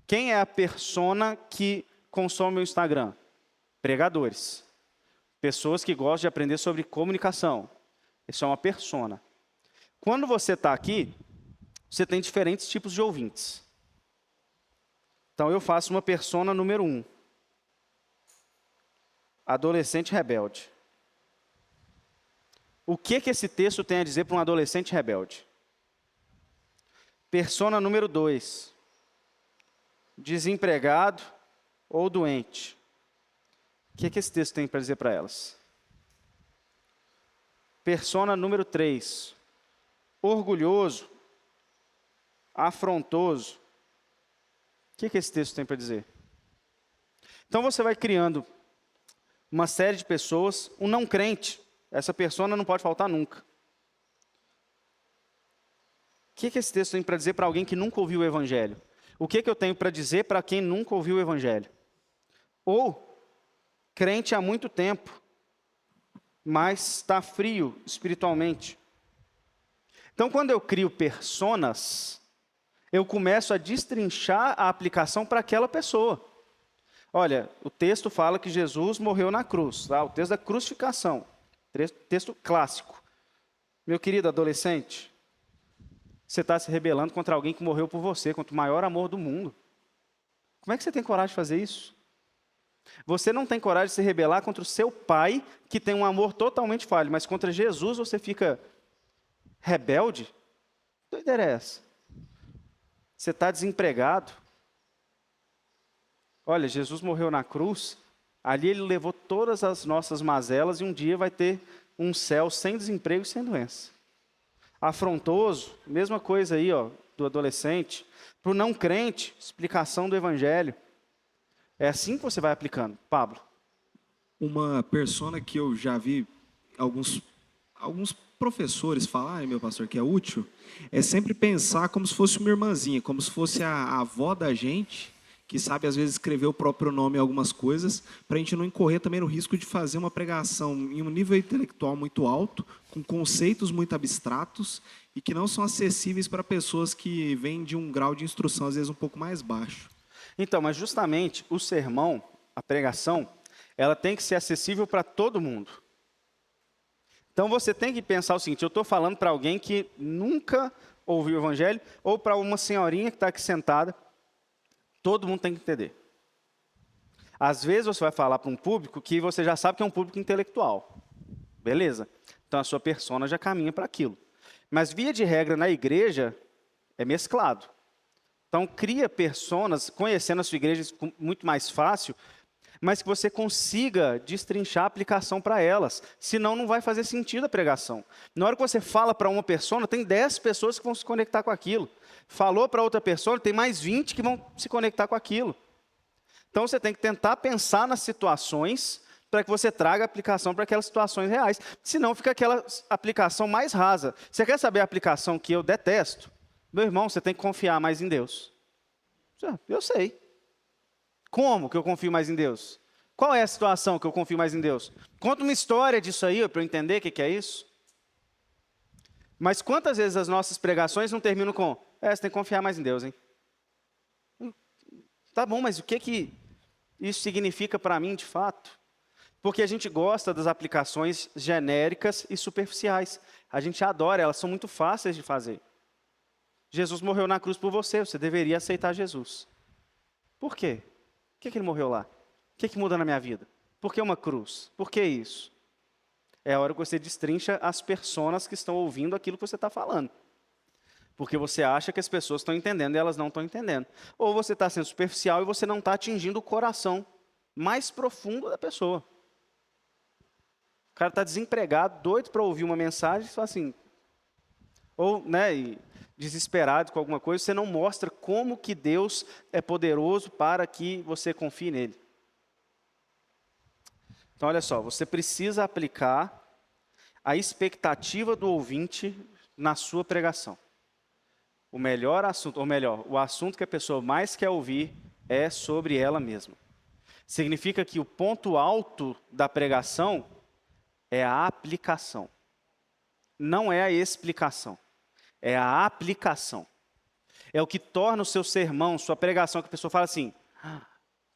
Quem é a persona que consome o Instagram? Pregadores. Pessoas que gostam de aprender sobre comunicação. Isso é uma persona. Quando você está aqui, você tem diferentes tipos de ouvintes. Então eu faço uma persona número 1. Adolescente rebelde. O que esse texto tem a dizer para um adolescente rebelde? Persona número 2. Desempregado ou doente. O que esse texto tem para dizer para elas? Persona número 3. Orgulhoso afrontoso. O que esse texto tem para dizer? Então você vai criando uma série de pessoas, um não crente, essa persona não pode faltar nunca. O que esse texto tem para dizer para alguém que nunca ouviu o Evangelho? O que eu tenho para dizer para quem nunca ouviu o Evangelho? Ou crente há muito tempo, mas está frio espiritualmente. Então, quando eu crio personas, eu começo a destrinchar a aplicação para aquela pessoa. Olha, o texto fala que Jesus morreu na cruz, tá? O texto da crucificação, texto clássico. Meu querido adolescente, você está se rebelando contra alguém que morreu por você, contra o maior amor do mundo. Como é que você tem coragem de fazer isso? Você não tem coragem de se rebelar contra o seu pai, que tem um amor totalmente falho, mas contra Jesus você fica rebelde? Que doideira é essa? Você está desempregado? Olha, Jesus morreu na cruz, ali ele levou todas as nossas mazelas e um dia vai ter um céu sem desemprego e sem doença. Afrontoso, mesma coisa aí, ó, do adolescente. Para o não crente, explicação do Evangelho. É assim que você vai aplicando. Pablo. Uma persona que eu já vi alguns professores falarem, meu pastor, que é útil, é sempre pensar como se fosse uma irmãzinha, como se fosse a avó da gente, que sabe às vezes escrever o próprio nome em algumas coisas, para a gente não incorrer também no risco de fazer uma pregação em um nível intelectual muito alto, com conceitos muito abstratos e que não são acessíveis para pessoas que vêm de um grau de instrução às vezes um pouco mais baixo. Então, mas justamente o sermão, a pregação, ela tem que ser acessível para todo mundo. Então você tem que pensar o seguinte, eu estou falando para alguém que nunca ouviu o Evangelho, ou para uma senhorinha que está aqui sentada, todo mundo tem que entender. Às vezes você vai falar para um público que você já sabe que é um público intelectual. Beleza. Então a sua persona já caminha para aquilo. Mas via de regra na igreja é mesclado. Então cria personas, conhecendo a sua igreja muito mais fácil, mas que você consiga destrinchar a aplicação para elas. Senão não vai fazer sentido a pregação. Na hora que você fala para uma persona, tem 10 pessoas que vão se conectar com aquilo. Falou para outra pessoa, tem mais 20 que vão se conectar com aquilo. Então você tem que tentar pensar nas situações para que você traga aplicação para aquelas situações reais. Senão fica aquela aplicação mais rasa. Você quer saber a aplicação que eu detesto? Meu irmão, você tem que confiar mais em Deus. Eu sei. Como que eu confio mais em Deus? Qual é a situação que eu confio mais em Deus? Conta uma história disso aí para eu entender o que é isso. Mas quantas vezes as nossas pregações não terminam com você tem que confiar mais em Deus, hein? Tá bom, mas o que isso significa para mim de fato? Porque a gente gosta das aplicações genéricas e superficiais. A gente adora, elas são muito fáceis de fazer. Jesus morreu na cruz por você, você deveria aceitar Jesus. Por quê? Por que ele morreu lá? O que muda na minha vida? Por que uma cruz? Por que isso? É a hora que você destrincha as personas que estão ouvindo aquilo que você está falando. Porque você acha que as pessoas estão entendendo e elas não estão entendendo. Ou você está sendo superficial e você não está atingindo o coração mais profundo da pessoa. O cara está desempregado, doido para ouvir uma mensagem e fala assim... Ou, e desesperado com alguma coisa, você não mostra como que Deus é poderoso para que você confie nele. Então, olha só, você precisa aplicar a expectativa do ouvinte na sua pregação. O melhor assunto, ou melhor, o assunto que a pessoa mais quer ouvir é sobre ela mesma. Significa que o ponto alto da pregação é a aplicação. Não é a explicação, é a aplicação. É o que torna o seu sermão, sua pregação, que a pessoa fala assim,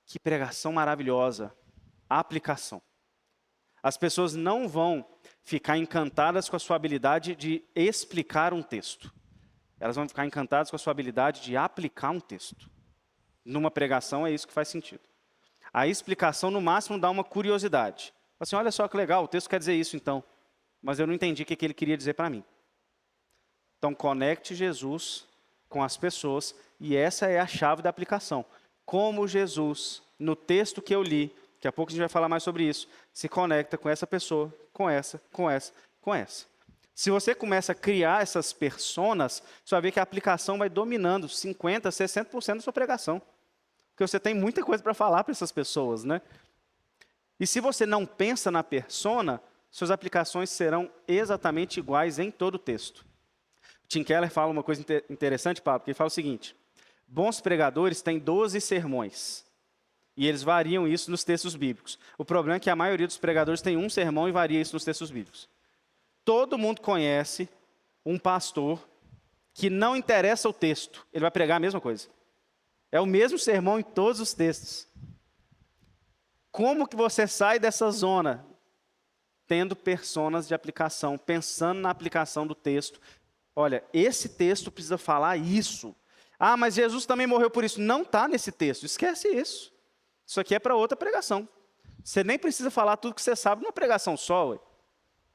que pregação maravilhosa, a aplicação. As pessoas não vão ficar encantadas com a sua habilidade de explicar um texto. Elas vão ficar encantadas com a sua habilidade de aplicar um texto. Numa pregação é isso que faz sentido. A explicação, no máximo, dá uma curiosidade. Assim, olha só que legal, o texto quer dizer isso então. Mas eu não entendi o que ele queria dizer para mim. Então, conecte Jesus com as pessoas e essa é a chave da aplicação. Como Jesus, no texto que eu li, daqui a pouco a gente vai falar mais sobre isso, se conecta com essa pessoa, com essa, com essa, com essa. Se você começa a criar essas personas, você vai ver que a aplicação vai dominando 50%, 60% da sua pregação. Porque você tem muita coisa para falar para essas pessoas, né? E se você não pensa na persona, suas aplicações serão exatamente iguais em todo o texto. Tim Keller fala uma coisa interessante, Pablo, que ele fala o seguinte: bons pregadores têm 12 sermões. E eles variam isso nos textos bíblicos. O problema é que a maioria dos pregadores tem um sermão e varia isso nos textos bíblicos. Todo mundo conhece um pastor que não interessa o texto, ele vai pregar a mesma coisa. É o mesmo sermão em todos os textos. Como que você sai dessa zona? Tendo personas de aplicação, pensando na aplicação do texto. Olha, esse texto precisa falar isso. Ah, mas Jesus também morreu por isso. Não está nesse texto, esquece isso. Isso aqui é para outra pregação. Você nem precisa falar tudo que você sabe numa pregação só, ué.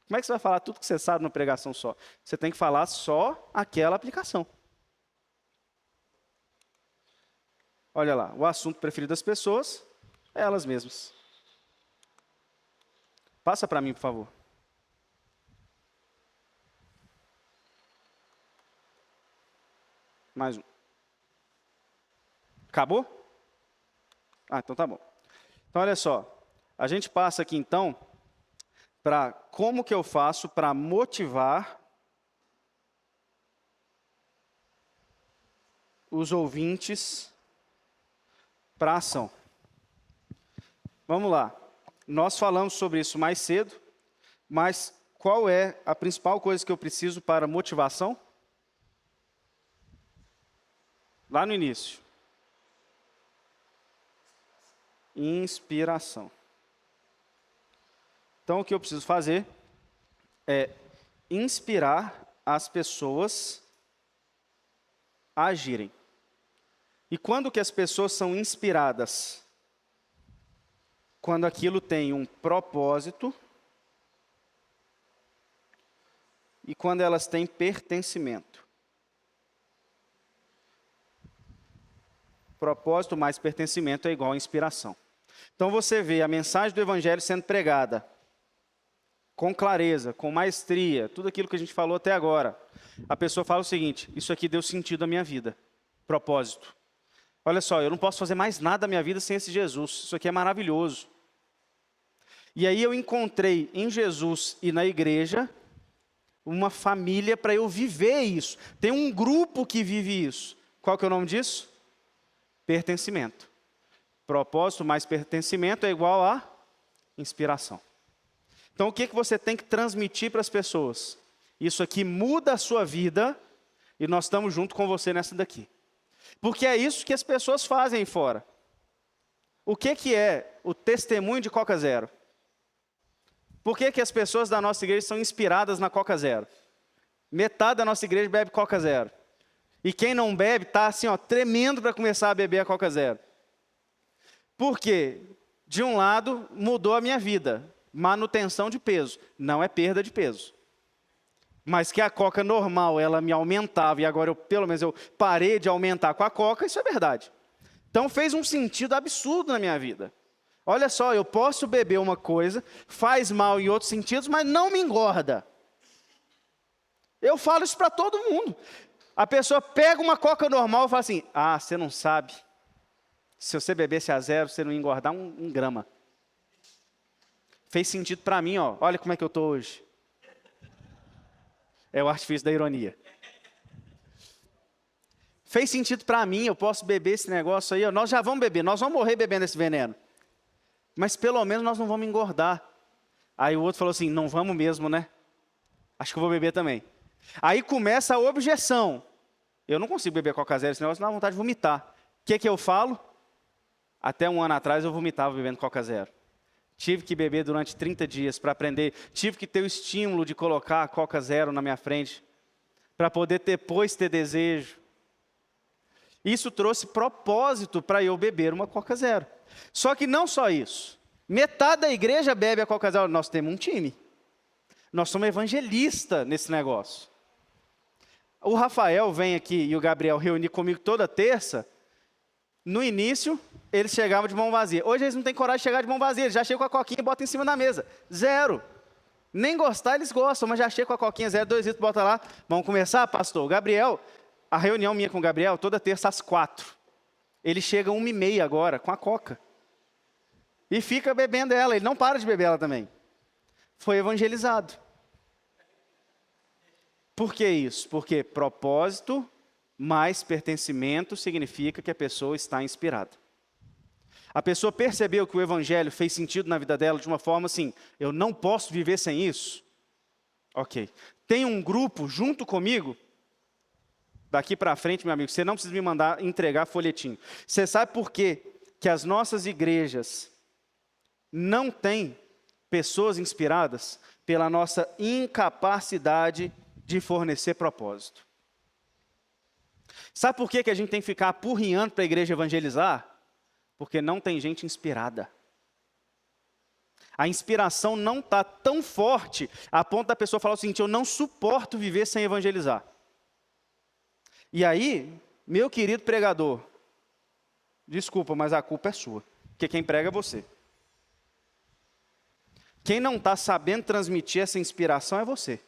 Como é que você vai falar tudo que você sabe numa pregação só? Você tem que falar só aquela aplicação. Olha lá, o assunto preferido das pessoas é elas mesmas. Passa para mim, por favor. Mais um. Acabou? Ah, então tá bom. Então, olha só. A gente passa aqui, então, para como que eu faço para motivar os ouvintes para a ação. Vamos lá. Nós falamos sobre isso mais cedo, mas qual é a principal coisa que eu preciso para motivação? Lá no início. Inspiração. Então, o que eu preciso fazer é inspirar as pessoas a agirem. E quando que as pessoas são inspiradas? Quando aquilo tem um propósito e quando elas têm pertencimento. Propósito mais pertencimento é igual a inspiração. Então você vê a mensagem do Evangelho sendo pregada com clareza, com maestria, tudo aquilo que a gente falou até agora. A pessoa fala o seguinte: isso aqui deu sentido à minha vida. Propósito. Olha só, eu não posso fazer mais nada da minha vida sem esse Jesus. Isso aqui é maravilhoso. E aí eu encontrei em Jesus e na igreja uma família para eu viver isso. Tem um grupo que vive isso. Qual que é o nome disso? Pertencimento. Propósito mais pertencimento é igual a inspiração. Então o que você tem que transmitir para as pessoas? Isso aqui muda a sua vida e nós estamos junto com você nessa daqui. Porque é isso que as pessoas fazem aí fora. O que é o testemunho de Coca Zero? Por que as pessoas da nossa igreja são inspiradas na Coca Zero? Metade da nossa igreja bebe Coca Zero. E quem não bebe está assim, ó, tremendo para começar a beber a Coca Zero. Por quê? De um lado, mudou a minha vida. Manutenção de peso. Não é perda de peso. Mas que a Coca normal, ela me aumentava e agora pelo menos eu parei de aumentar com a Coca, isso é verdade. Então fez um sentido absurdo na minha vida. Olha só, eu posso beber uma coisa, faz mal em outros sentidos, mas não me engorda. Eu falo isso para todo mundo. A pessoa pega uma Coca normal e fala assim: ah, você não sabe. Se você bebesse a zero, você não ia engordar um grama. Fez sentido para mim, ó. Olha como é que eu estou hoje. É o artifício da ironia. Fez sentido para mim, eu posso beber esse negócio aí. Ó. Nós já vamos beber, nós vamos morrer bebendo esse veneno. Mas pelo menos nós não vamos engordar. Aí o outro falou assim: não vamos mesmo, né? Acho que eu vou beber também. Aí começa a objeção. Eu não consigo beber Coca Zero, esse negócio dá vontade de vomitar. O que eu falo? Até um ano atrás eu vomitava bebendo Coca Zero. Tive que beber durante 30 dias para aprender. Tive que ter o estímulo de colocar a Coca Zero na minha frente. Para poder depois ter desejo. Isso trouxe propósito para eu beber uma Coca Zero. Só que não só isso. Metade da igreja bebe a Coca Zero. Nós temos um time. Nós somos evangelistas nesse negócio. O Rafael vem aqui e o Gabriel reunir comigo toda terça. No início, eles chegavam de mão vazia. Hoje eles não têm coragem de chegar de mão vazia. Eles já chegam com a coquinha e botam em cima da mesa. Zero. Nem gostar, eles gostam, mas já chega com a coquinha 0,2 litros, bota lá. Vamos começar, pastor? Gabriel, a reunião minha com o Gabriel, toda terça às 4. Ele chega 1h30 agora, com a coca. E fica bebendo ela, ele não para de beber ela também. Foi evangelizado. Por que isso? Porque propósito mais pertencimento significa que a pessoa está inspirada. A pessoa percebeu que o evangelho fez sentido na vida dela de uma forma assim, eu não posso viver sem isso. Ok. Tem um grupo junto comigo, daqui para frente, meu amigo, você não precisa me mandar entregar folhetinho. Você sabe por quê que as nossas igrejas não têm pessoas inspiradas? Pela nossa incapacidade de fornecer propósito. Sabe por que a gente tem que ficar apurrinhando para a igreja evangelizar? Porque não tem gente inspirada. A inspiração não está tão forte a ponto da pessoa falar o seguinte, eu não suporto viver sem evangelizar. E aí, meu querido pregador, desculpa, mas a culpa é sua, porque quem prega é você. Quem não está sabendo transmitir essa inspiração é você.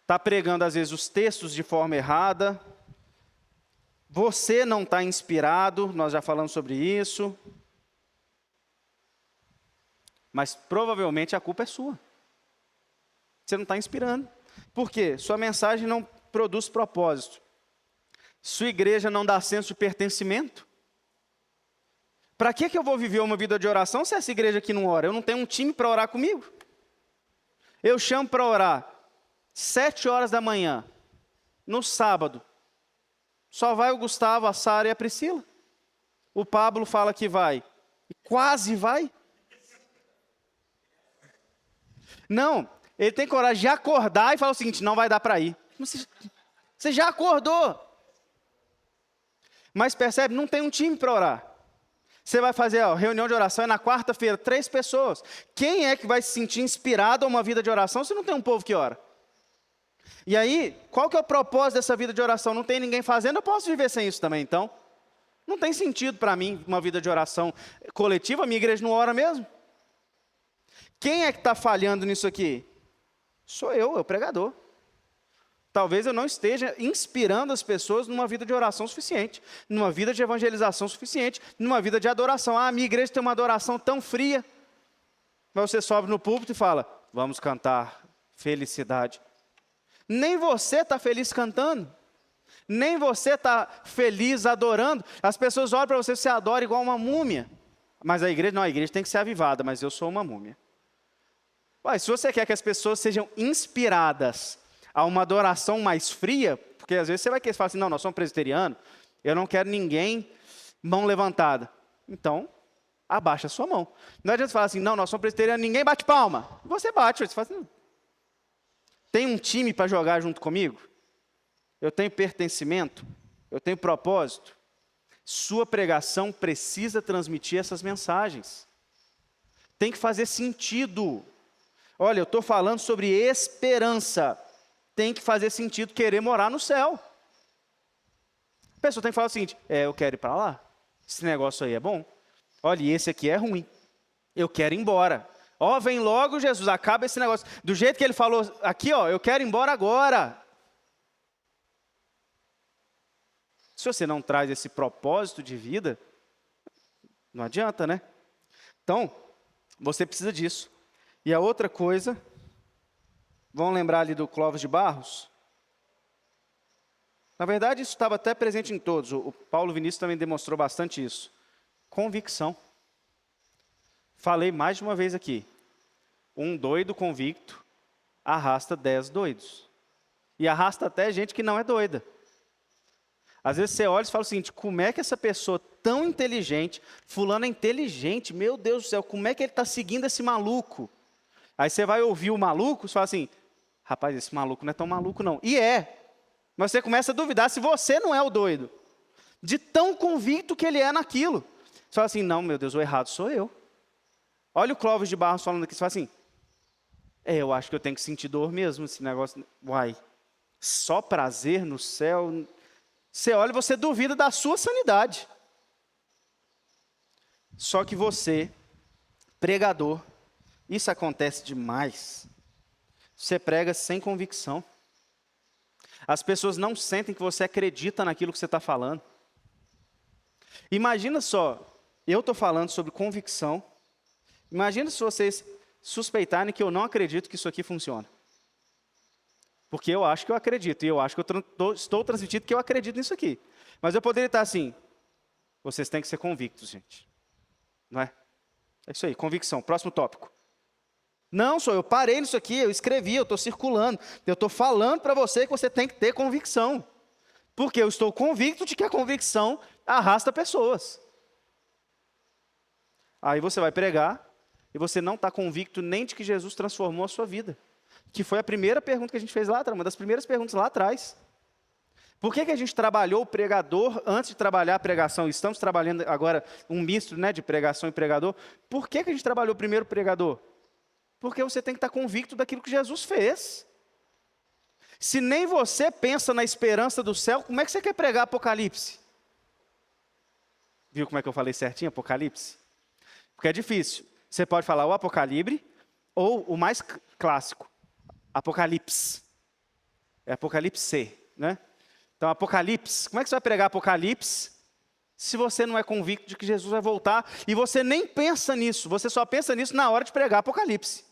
Está pregando, às vezes, os textos de forma errada. Você não está inspirado, nós já falamos sobre isso. Mas, provavelmente, a culpa é sua. Você não está inspirando. Por quê? Sua mensagem não produz propósito. Sua igreja não dá senso de pertencimento. Para que eu vou viver uma vida de oração se essa igreja aqui não ora? Eu não tenho um time para orar comigo. Eu chamo para orar 7 horas da manhã, no sábado. Só vai o Gustavo, a Sara e a Priscila. O Pablo fala que vai. E quase vai. Não, ele tem coragem de acordar e falar o seguinte, não vai dar para ir. Você já acordou. Mas percebe, não tem um time para orar. Você vai fazer reunião de oração, é na quarta-feira, 3 pessoas. Quem é que vai se sentir inspirado a uma vida de oração se não tem um povo que ora? E aí, qual que é o propósito dessa vida de oração? Não tem ninguém fazendo, eu posso viver sem isso também, então. Não tem sentido para mim uma vida de oração coletiva, a minha igreja não ora mesmo. Quem é que está falhando nisso aqui? Sou eu, o pregador. Talvez eu não esteja inspirando as pessoas numa vida de oração suficiente, numa vida de evangelização suficiente, numa vida de adoração. Ah, a minha igreja tem uma adoração tão fria. Mas você sobe no púlpito e fala, vamos cantar felicidade. Nem você está feliz cantando. Nem você está feliz adorando. As pessoas olham para você, você adora igual uma múmia. Mas a igreja tem que ser avivada, mas eu sou uma múmia. Mas se você quer que as pessoas sejam inspiradas a uma adoração mais fria, porque às vezes você vai querer falar assim, não, nós somos presbiterianos, eu não quero ninguém mão levantada. Então, abaixa a sua mão. Não adianta falar assim, não, nós somos presbiterianos, ninguém bate palma. Você bate, você fala assim, tem um time para jogar junto comigo? Eu tenho pertencimento? Eu tenho propósito? Sua pregação precisa transmitir essas mensagens. Tem que fazer sentido. Olha, eu estou falando sobre esperança. Tem que fazer sentido querer morar no céu. A pessoa tem que falar o seguinte, eu quero ir para lá. Esse negócio aí é bom. Olha, esse aqui é ruim. Eu quero ir embora. Vem logo Jesus, acaba esse negócio. Do jeito que ele falou aqui, eu quero ir embora agora. Se você não traz esse propósito de vida, não adianta, né? Então, você precisa disso. E a outra coisa, vão lembrar ali do Clóvis de Barros? Na verdade, isso estava até presente em todos. O Paulo Vinícius também demonstrou bastante isso. Convicção. Falei mais de uma vez aqui. Um doido convicto arrasta 10 doidos. E arrasta até gente que não é doida. Às vezes você olha e fala o seguinte, como é que essa pessoa tão inteligente, fulano é inteligente, meu Deus do céu, como é que ele está seguindo esse maluco? Aí você vai ouvir o maluco e fala assim, rapaz, esse maluco não é tão maluco não. E mas você começa a duvidar se você não é o doido. De tão convicto que ele é naquilo. Você fala assim, não, meu Deus, o errado sou eu. Olha o Clóvis de Barros falando aqui, você fala assim, eu acho que eu tenho que sentir dor mesmo, esse negócio, só prazer no céu. Você olha e você duvida da sua sanidade. Só que você, pregador, isso acontece demais. Você prega sem convicção. As pessoas não sentem que você acredita naquilo que você está falando. Imagina só, eu estou falando sobre convicção. Imagina se vocês suspeitarem que eu não acredito que isso aqui funciona. Porque eu acho que eu acredito, e eu acho que eu estou transmitindo que eu acredito nisso aqui. Mas eu poderia estar assim, vocês têm que ser convictos, gente. Não é? É isso aí, convicção. Próximo tópico. Não, eu parei nisso aqui, eu escrevi, eu estou circulando. Eu estou falando para você que você tem que ter convicção. Porque eu estou convicto de que a convicção arrasta pessoas. Aí você vai pregar, e você não está convicto nem de que Jesus transformou a sua vida. Que foi a primeira pergunta que a gente fez lá atrás, uma das primeiras perguntas lá atrás. Por que a gente trabalhou o pregador antes de trabalhar a pregação? Estamos trabalhando agora um misto, né, de pregação e pregador. Por que a gente trabalhou primeiro o pregador? Porque você tem que estar convicto daquilo que Jesus fez. Se nem você pensa na esperança do céu, como é que você quer pregar Apocalipse? Viu como é que eu falei certinho, Apocalipse? Porque é difícil. Você pode falar o Apocalibre ou o mais clássico, Apocalipse. É Apocalipse, né? Então, Apocalipse. Como é que você vai pregar Apocalipse se você não é convicto de que Jesus vai voltar e você nem pensa nisso? Você só pensa nisso na hora de pregar Apocalipse.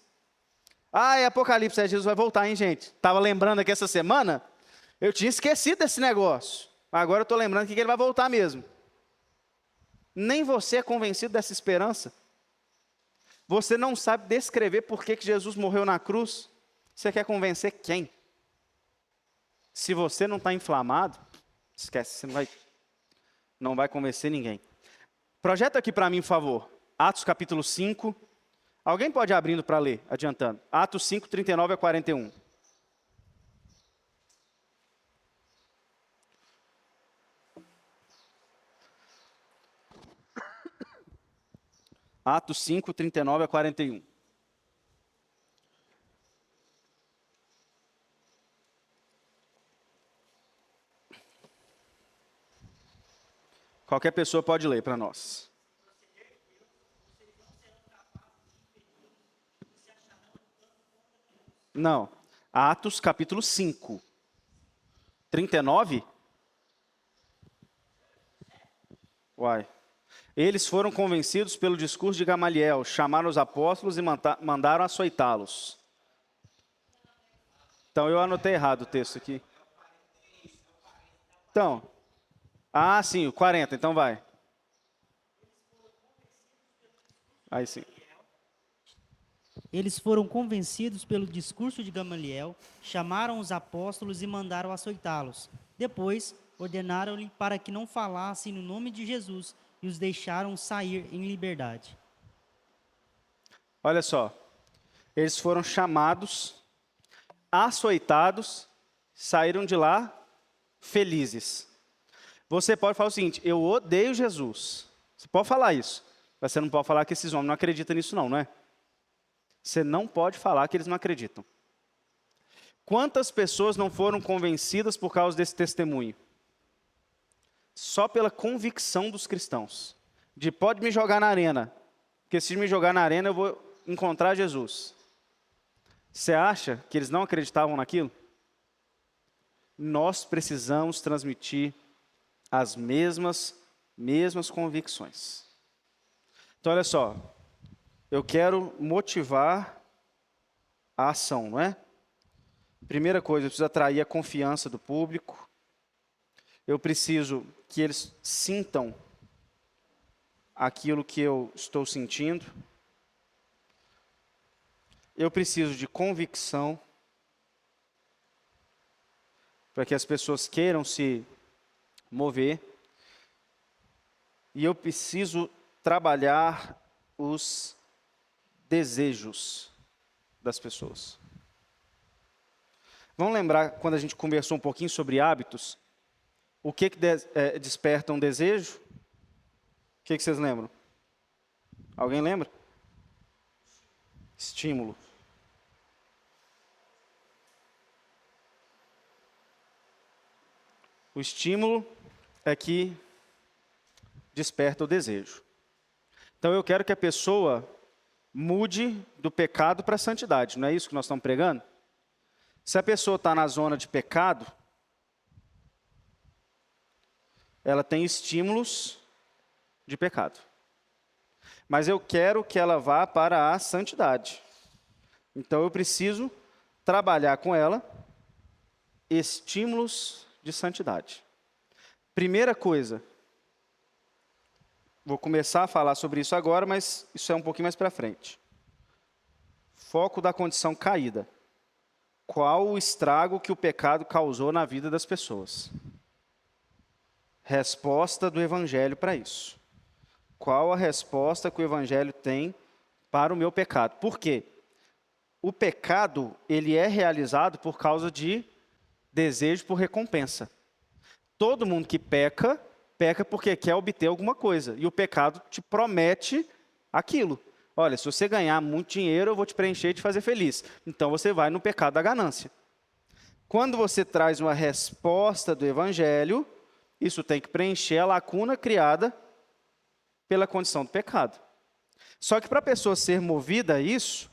Ah, é Apocalipse, Jesus vai voltar, hein, gente? Estava lembrando aqui essa semana, eu tinha esquecido desse negócio. Agora eu estou lembrando que ele vai voltar mesmo. Nem você é convencido dessa esperança. Você não sabe descrever por que Jesus morreu na cruz. Você quer convencer quem? Se você não está inflamado, esquece, você não vai convencer ninguém. Projeta aqui para mim, por favor, Atos capítulo 5. Alguém pode ir abrindo para ler, adiantando. Atos 5, 39 a 41. Atos 5, 39 a 41. Qualquer pessoa pode ler para nós. Não. Atos capítulo 5. 39? Uai. Eles foram convencidos pelo discurso de Gamaliel, chamaram os apóstolos e mandaram açoitá-los. Então, eu anotei errado o texto aqui. Então, sim, o 40, então vai. Aí sim. Eles foram convencidos pelo discurso de Gamaliel, chamaram os apóstolos e mandaram açoitá-los. Depois, ordenaram-lhe para que não falassem no nome de Jesus e os deixaram sair em liberdade. Olha só, eles foram chamados, açoitados, saíram de lá felizes. Você pode falar o seguinte, eu odeio Jesus. Você pode falar isso, mas você não pode falar que esses homens não acreditam nisso não é? Você não pode falar que eles não acreditam. Quantas pessoas não foram convencidas por causa desse testemunho? Só pela convicção dos cristãos. De pode me jogar na arena, porque se me jogar na arena eu vou encontrar Jesus. Você acha que eles não acreditavam naquilo? Nós precisamos transmitir as mesmas convicções. Então olha só, eu quero motivar a ação, não é? Primeira coisa, eu preciso atrair a confiança do público. Eu preciso que eles sintam aquilo que eu estou sentindo. Eu preciso de convicção para que as pessoas queiram se mover. E eu preciso trabalhar os desejos das pessoas. Vamos lembrar quando a gente conversou um pouquinho sobre hábitos? O que desperta um desejo? O que vocês lembram? Alguém lembra? Estímulo. O estímulo é que desperta o desejo. Então eu quero que a pessoa mude do pecado para a santidade. Não é isso que nós estamos pregando? Se a pessoa está na zona de pecado, ela tem estímulos de pecado. Mas eu quero que ela vá para a santidade. Então eu preciso trabalhar com ela estímulos de santidade. Primeira coisa, vou começar a falar sobre isso agora, mas isso é um pouquinho mais para frente. Foco da condição caída. Qual o estrago que o pecado causou na vida das pessoas? Resposta do Evangelho para isso. Qual a resposta que o Evangelho tem para o meu pecado? Por quê? O pecado, ele é realizado por causa de desejo por recompensa. Todo mundo que peca, peca porque quer obter alguma coisa. E o pecado te promete aquilo. Olha, se você ganhar muito dinheiro, eu vou te preencher e te fazer feliz. Então você vai no pecado da ganância. Quando você traz uma resposta do Evangelho, isso tem que preencher a lacuna criada pela condição do pecado. Só que para a pessoa ser movida a isso,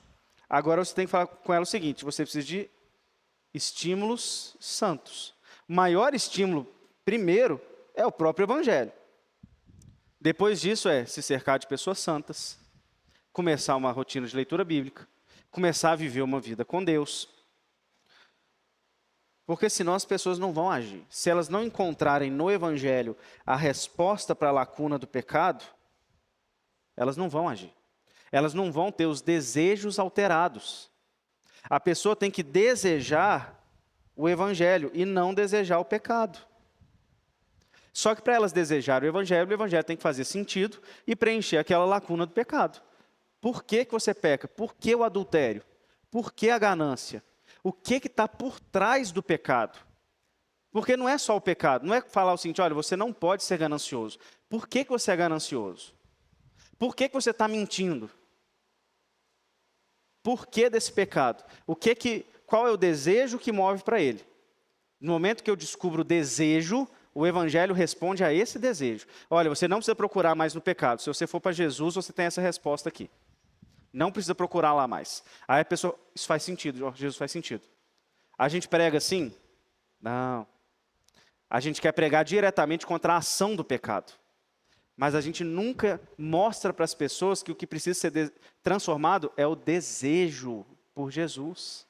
agora você tem que falar com ela o seguinte: você precisa de estímulos santos. O maior estímulo, primeiro, é o próprio Evangelho. Depois disso é se cercar de pessoas santas, começar uma rotina de leitura bíblica, começar a viver uma vida com Deus. Porque senão as pessoas não vão agir. Se elas não encontrarem no Evangelho a resposta para a lacuna do pecado, elas não vão agir. Elas não vão ter os desejos alterados. A pessoa tem que desejar o Evangelho e não desejar o pecado. Só que para elas desejarem o Evangelho tem que fazer sentido e preencher aquela lacuna do pecado. Por que você peca? Por que o adultério? Por que a ganância? O que está por trás do pecado? Porque não é só o pecado, não é falar o seguinte: olha, você não pode ser ganancioso. Por que você é ganancioso? Por que você está mentindo? Por que desse pecado? Qual é o desejo que move para ele? No momento que eu descubro o desejo, o Evangelho responde a esse desejo. Olha, você não precisa procurar mais no pecado. Se você for para Jesus, você tem essa resposta aqui. Não precisa procurar lá mais. Aí a pessoa, isso faz sentido, Jesus faz sentido. A gente prega assim? Não. A gente quer pregar diretamente contra a ação do pecado. Mas a gente nunca mostra para as pessoas que o que precisa ser transformado é o desejo por Jesus.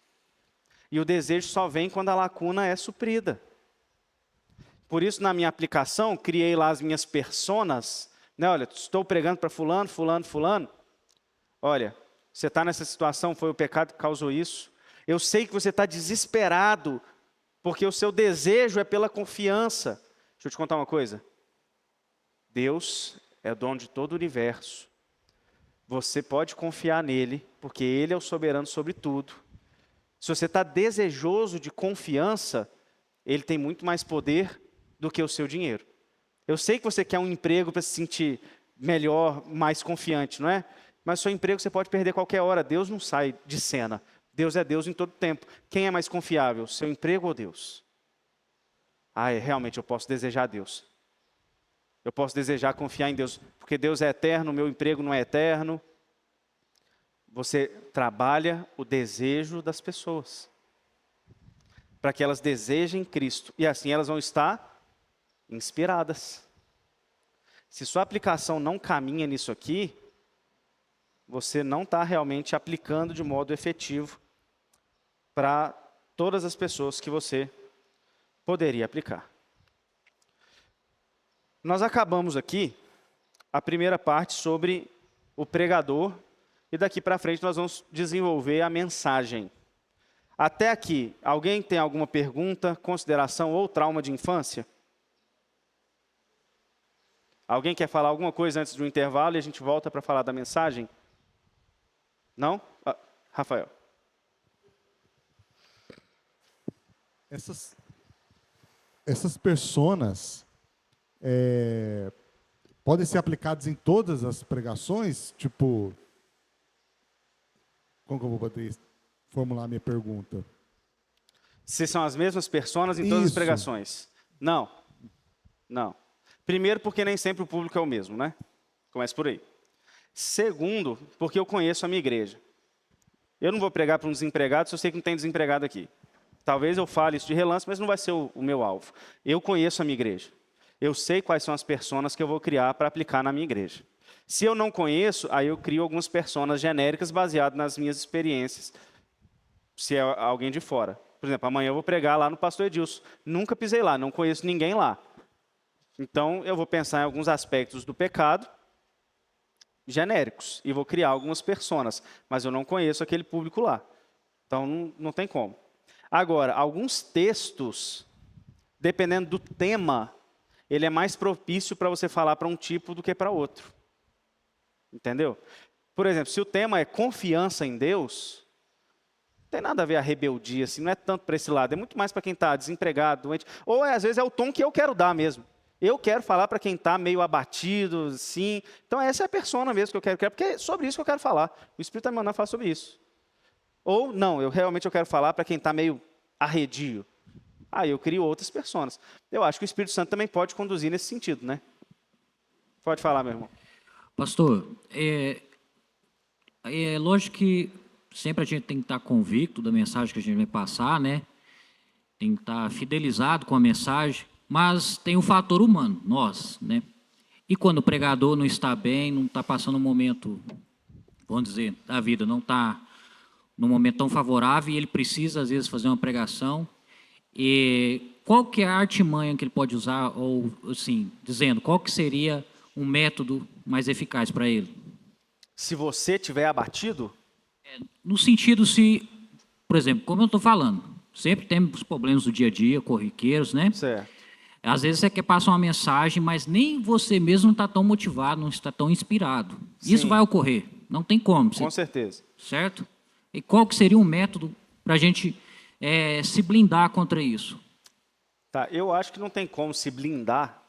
E o desejo só vem quando a lacuna é suprida. Por isso, na minha aplicação, criei lá as minhas personas. Né? Olha, estou pregando para fulano, fulano, fulano. Olha, você está nessa situação, foi o pecado que causou isso. Eu sei que você está desesperado, porque o seu desejo é pela confiança. Deixa eu te contar uma coisa. Deus é dono de todo o universo. Você pode confiar nele, porque ele é o soberano sobre tudo. Se você está desejoso de confiança, ele tem muito mais poder do que o seu dinheiro. Eu sei que você quer um emprego para se sentir melhor, mais confiante, não é? Mas seu emprego você pode perder qualquer hora. Deus não sai de cena. Deus é Deus em todo tempo. Quem é mais confiável, seu emprego ou Deus? Realmente eu posso desejar Deus. Eu posso desejar confiar em Deus, porque Deus é eterno, meu emprego não é eterno. Você trabalha o desejo das pessoas, para que elas desejem Cristo, e assim elas vão estar inspiradas. Se sua aplicação não caminha nisso aqui, você não está realmente aplicando de modo efetivo para todas as pessoas que você poderia aplicar. Nós acabamos aqui a primeira parte sobre o pregador e daqui para frente nós vamos desenvolver a mensagem. Até aqui, alguém tem alguma pergunta, consideração ou trauma de infância? Alguém quer falar alguma coisa antes do intervalo e a gente volta para falar da mensagem? Não? Rafael. Essas personas podem ser aplicadas em todas as pregações? Tipo, como que eu vou poder formular a minha pergunta? Se são as mesmas personas em todas as pregações? Não. Não. Primeiro porque nem sempre o público é o mesmo, né? Começa por aí. Segundo, porque eu conheço a minha igreja. Eu não vou pregar para um desempregado se eu sei que não tem desempregado aqui. Talvez eu fale isso de relance, mas não vai ser o meu alvo. Eu conheço a minha igreja. Eu sei quais são as personas que eu vou criar para aplicar na minha igreja. Se eu não conheço, aí eu crio algumas personas genéricas baseadas nas minhas experiências, se é alguém de fora. Por exemplo, amanhã eu vou pregar lá no Pastor Edilson. Nunca pisei lá, não conheço ninguém lá. Então, eu vou pensar em alguns aspectos do pecado genéricos e vou criar algumas personas, mas eu não conheço aquele público lá. Então, não tem como. Agora, alguns textos, dependendo do tema, ele é mais propício para você falar para um tipo do que para outro. Entendeu? Por exemplo, se o tema é confiança em Deus, não tem nada a ver a rebeldia, assim, não é tanto para esse lado, é muito mais para quem está desempregado, doente, ou às vezes é o tom que eu quero dar mesmo. Eu quero falar para quem está meio abatido, assim. Então essa é a persona mesmo que eu quero criar, porque é sobre isso que eu quero falar. O Espírito está me mandando falar sobre isso. Ou não, eu quero falar para quem está meio arredio. Aí eu crio outras personas. Eu acho que o Espírito Santo também pode conduzir nesse sentido, né? Pode falar, meu irmão. Pastor, é lógico que sempre a gente tem que estar convicto da mensagem que a gente vai passar, né? Tem que estar fidelizado com a mensagem, mas tem o fator humano, nós, né? E quando o pregador não está bem, não está passando um momento, vamos dizer, da vida, não está num momento tão favorável e ele precisa, às vezes, fazer uma pregação, e qual que é a artimanha que ele pode usar, ou assim, dizendo, qual que seria um método mais eficaz para ele? Se você estiver abatido? No sentido se, por exemplo, como eu estou falando, sempre temos problemas do dia a dia, corriqueiros, né? Certo. Às vezes você quer passar uma mensagem, mas nem você mesmo não está tão motivado, não está tão inspirado. Sim. Isso vai ocorrer, não tem como. Com certeza. Certo? E qual que seria um método para a gente se blindar contra isso? Tá, eu acho que não tem como se blindar,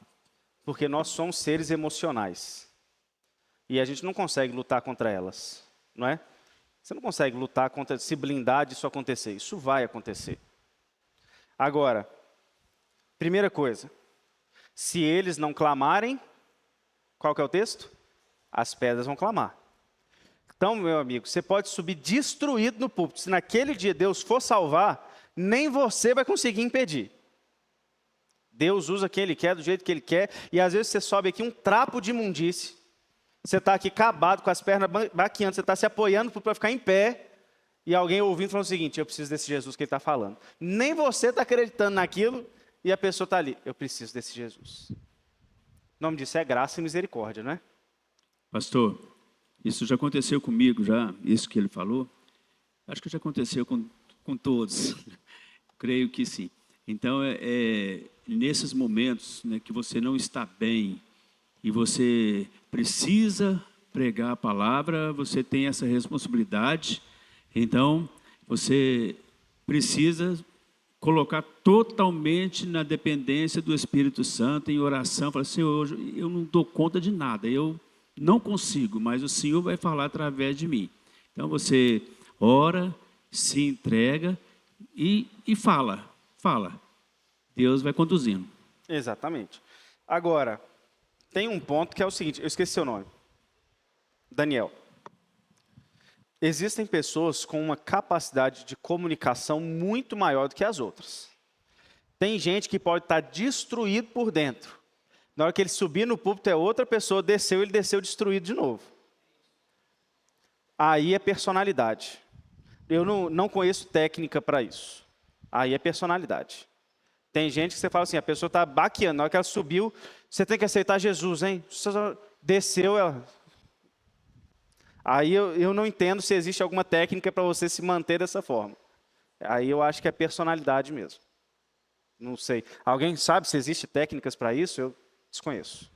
porque nós somos seres emocionais. E a gente não consegue lutar contra elas, não é? Você não consegue lutar contra, se blindar disso acontecer. Isso vai acontecer. Agora, primeira coisa, se eles não clamarem, qual que é o texto? As pedras vão clamar. Então, meu amigo, você pode subir destruído no púlpito. Se naquele dia Deus for salvar, nem você vai conseguir impedir. Deus usa quem Ele quer, do jeito que Ele quer, e às vezes você sobe aqui um trapo de imundície. Você está aqui acabado, com as pernas baqueando, você está se apoiando para ficar em pé, e alguém ouvindo falando o seguinte, eu preciso desse Jesus que ele está falando. Nem você está acreditando naquilo, e a pessoa está ali, eu preciso desse Jesus. O nome disso é graça e misericórdia, não é? Pastor, isso já aconteceu comigo, isso que ele falou, acho que já aconteceu com todos, creio que sim. Então, nesses momentos, né, que você não está bem, e você precisa pregar a palavra, você tem essa responsabilidade, então você precisa colocar totalmente na dependência do Espírito Santo, em oração, falar, Senhor, eu não dou conta de nada, eu não consigo, mas o Senhor vai falar através de mim. Então você ora, se entrega e fala. Deus vai conduzindo. Exatamente. Agora, tem um ponto que é o seguinte, eu esqueci seu nome. Daniel. Existem pessoas com uma capacidade de comunicação muito maior do que as outras. Tem gente que pode estar destruído por dentro. Na hora que ele subir no púlpito, outra pessoa desceu, ele desceu destruído de novo. Aí é personalidade. Eu não conheço técnica para isso. Aí é personalidade. Tem gente que você fala assim, a pessoa está baqueando, na hora que ela subiu, você tem que aceitar Jesus, hein? Você desceu, ela... Aí eu não entendo se existe alguma técnica para você se manter dessa forma. Aí eu acho que é personalidade mesmo. Não sei. Alguém sabe se existe técnicas para isso? Eu desconheço.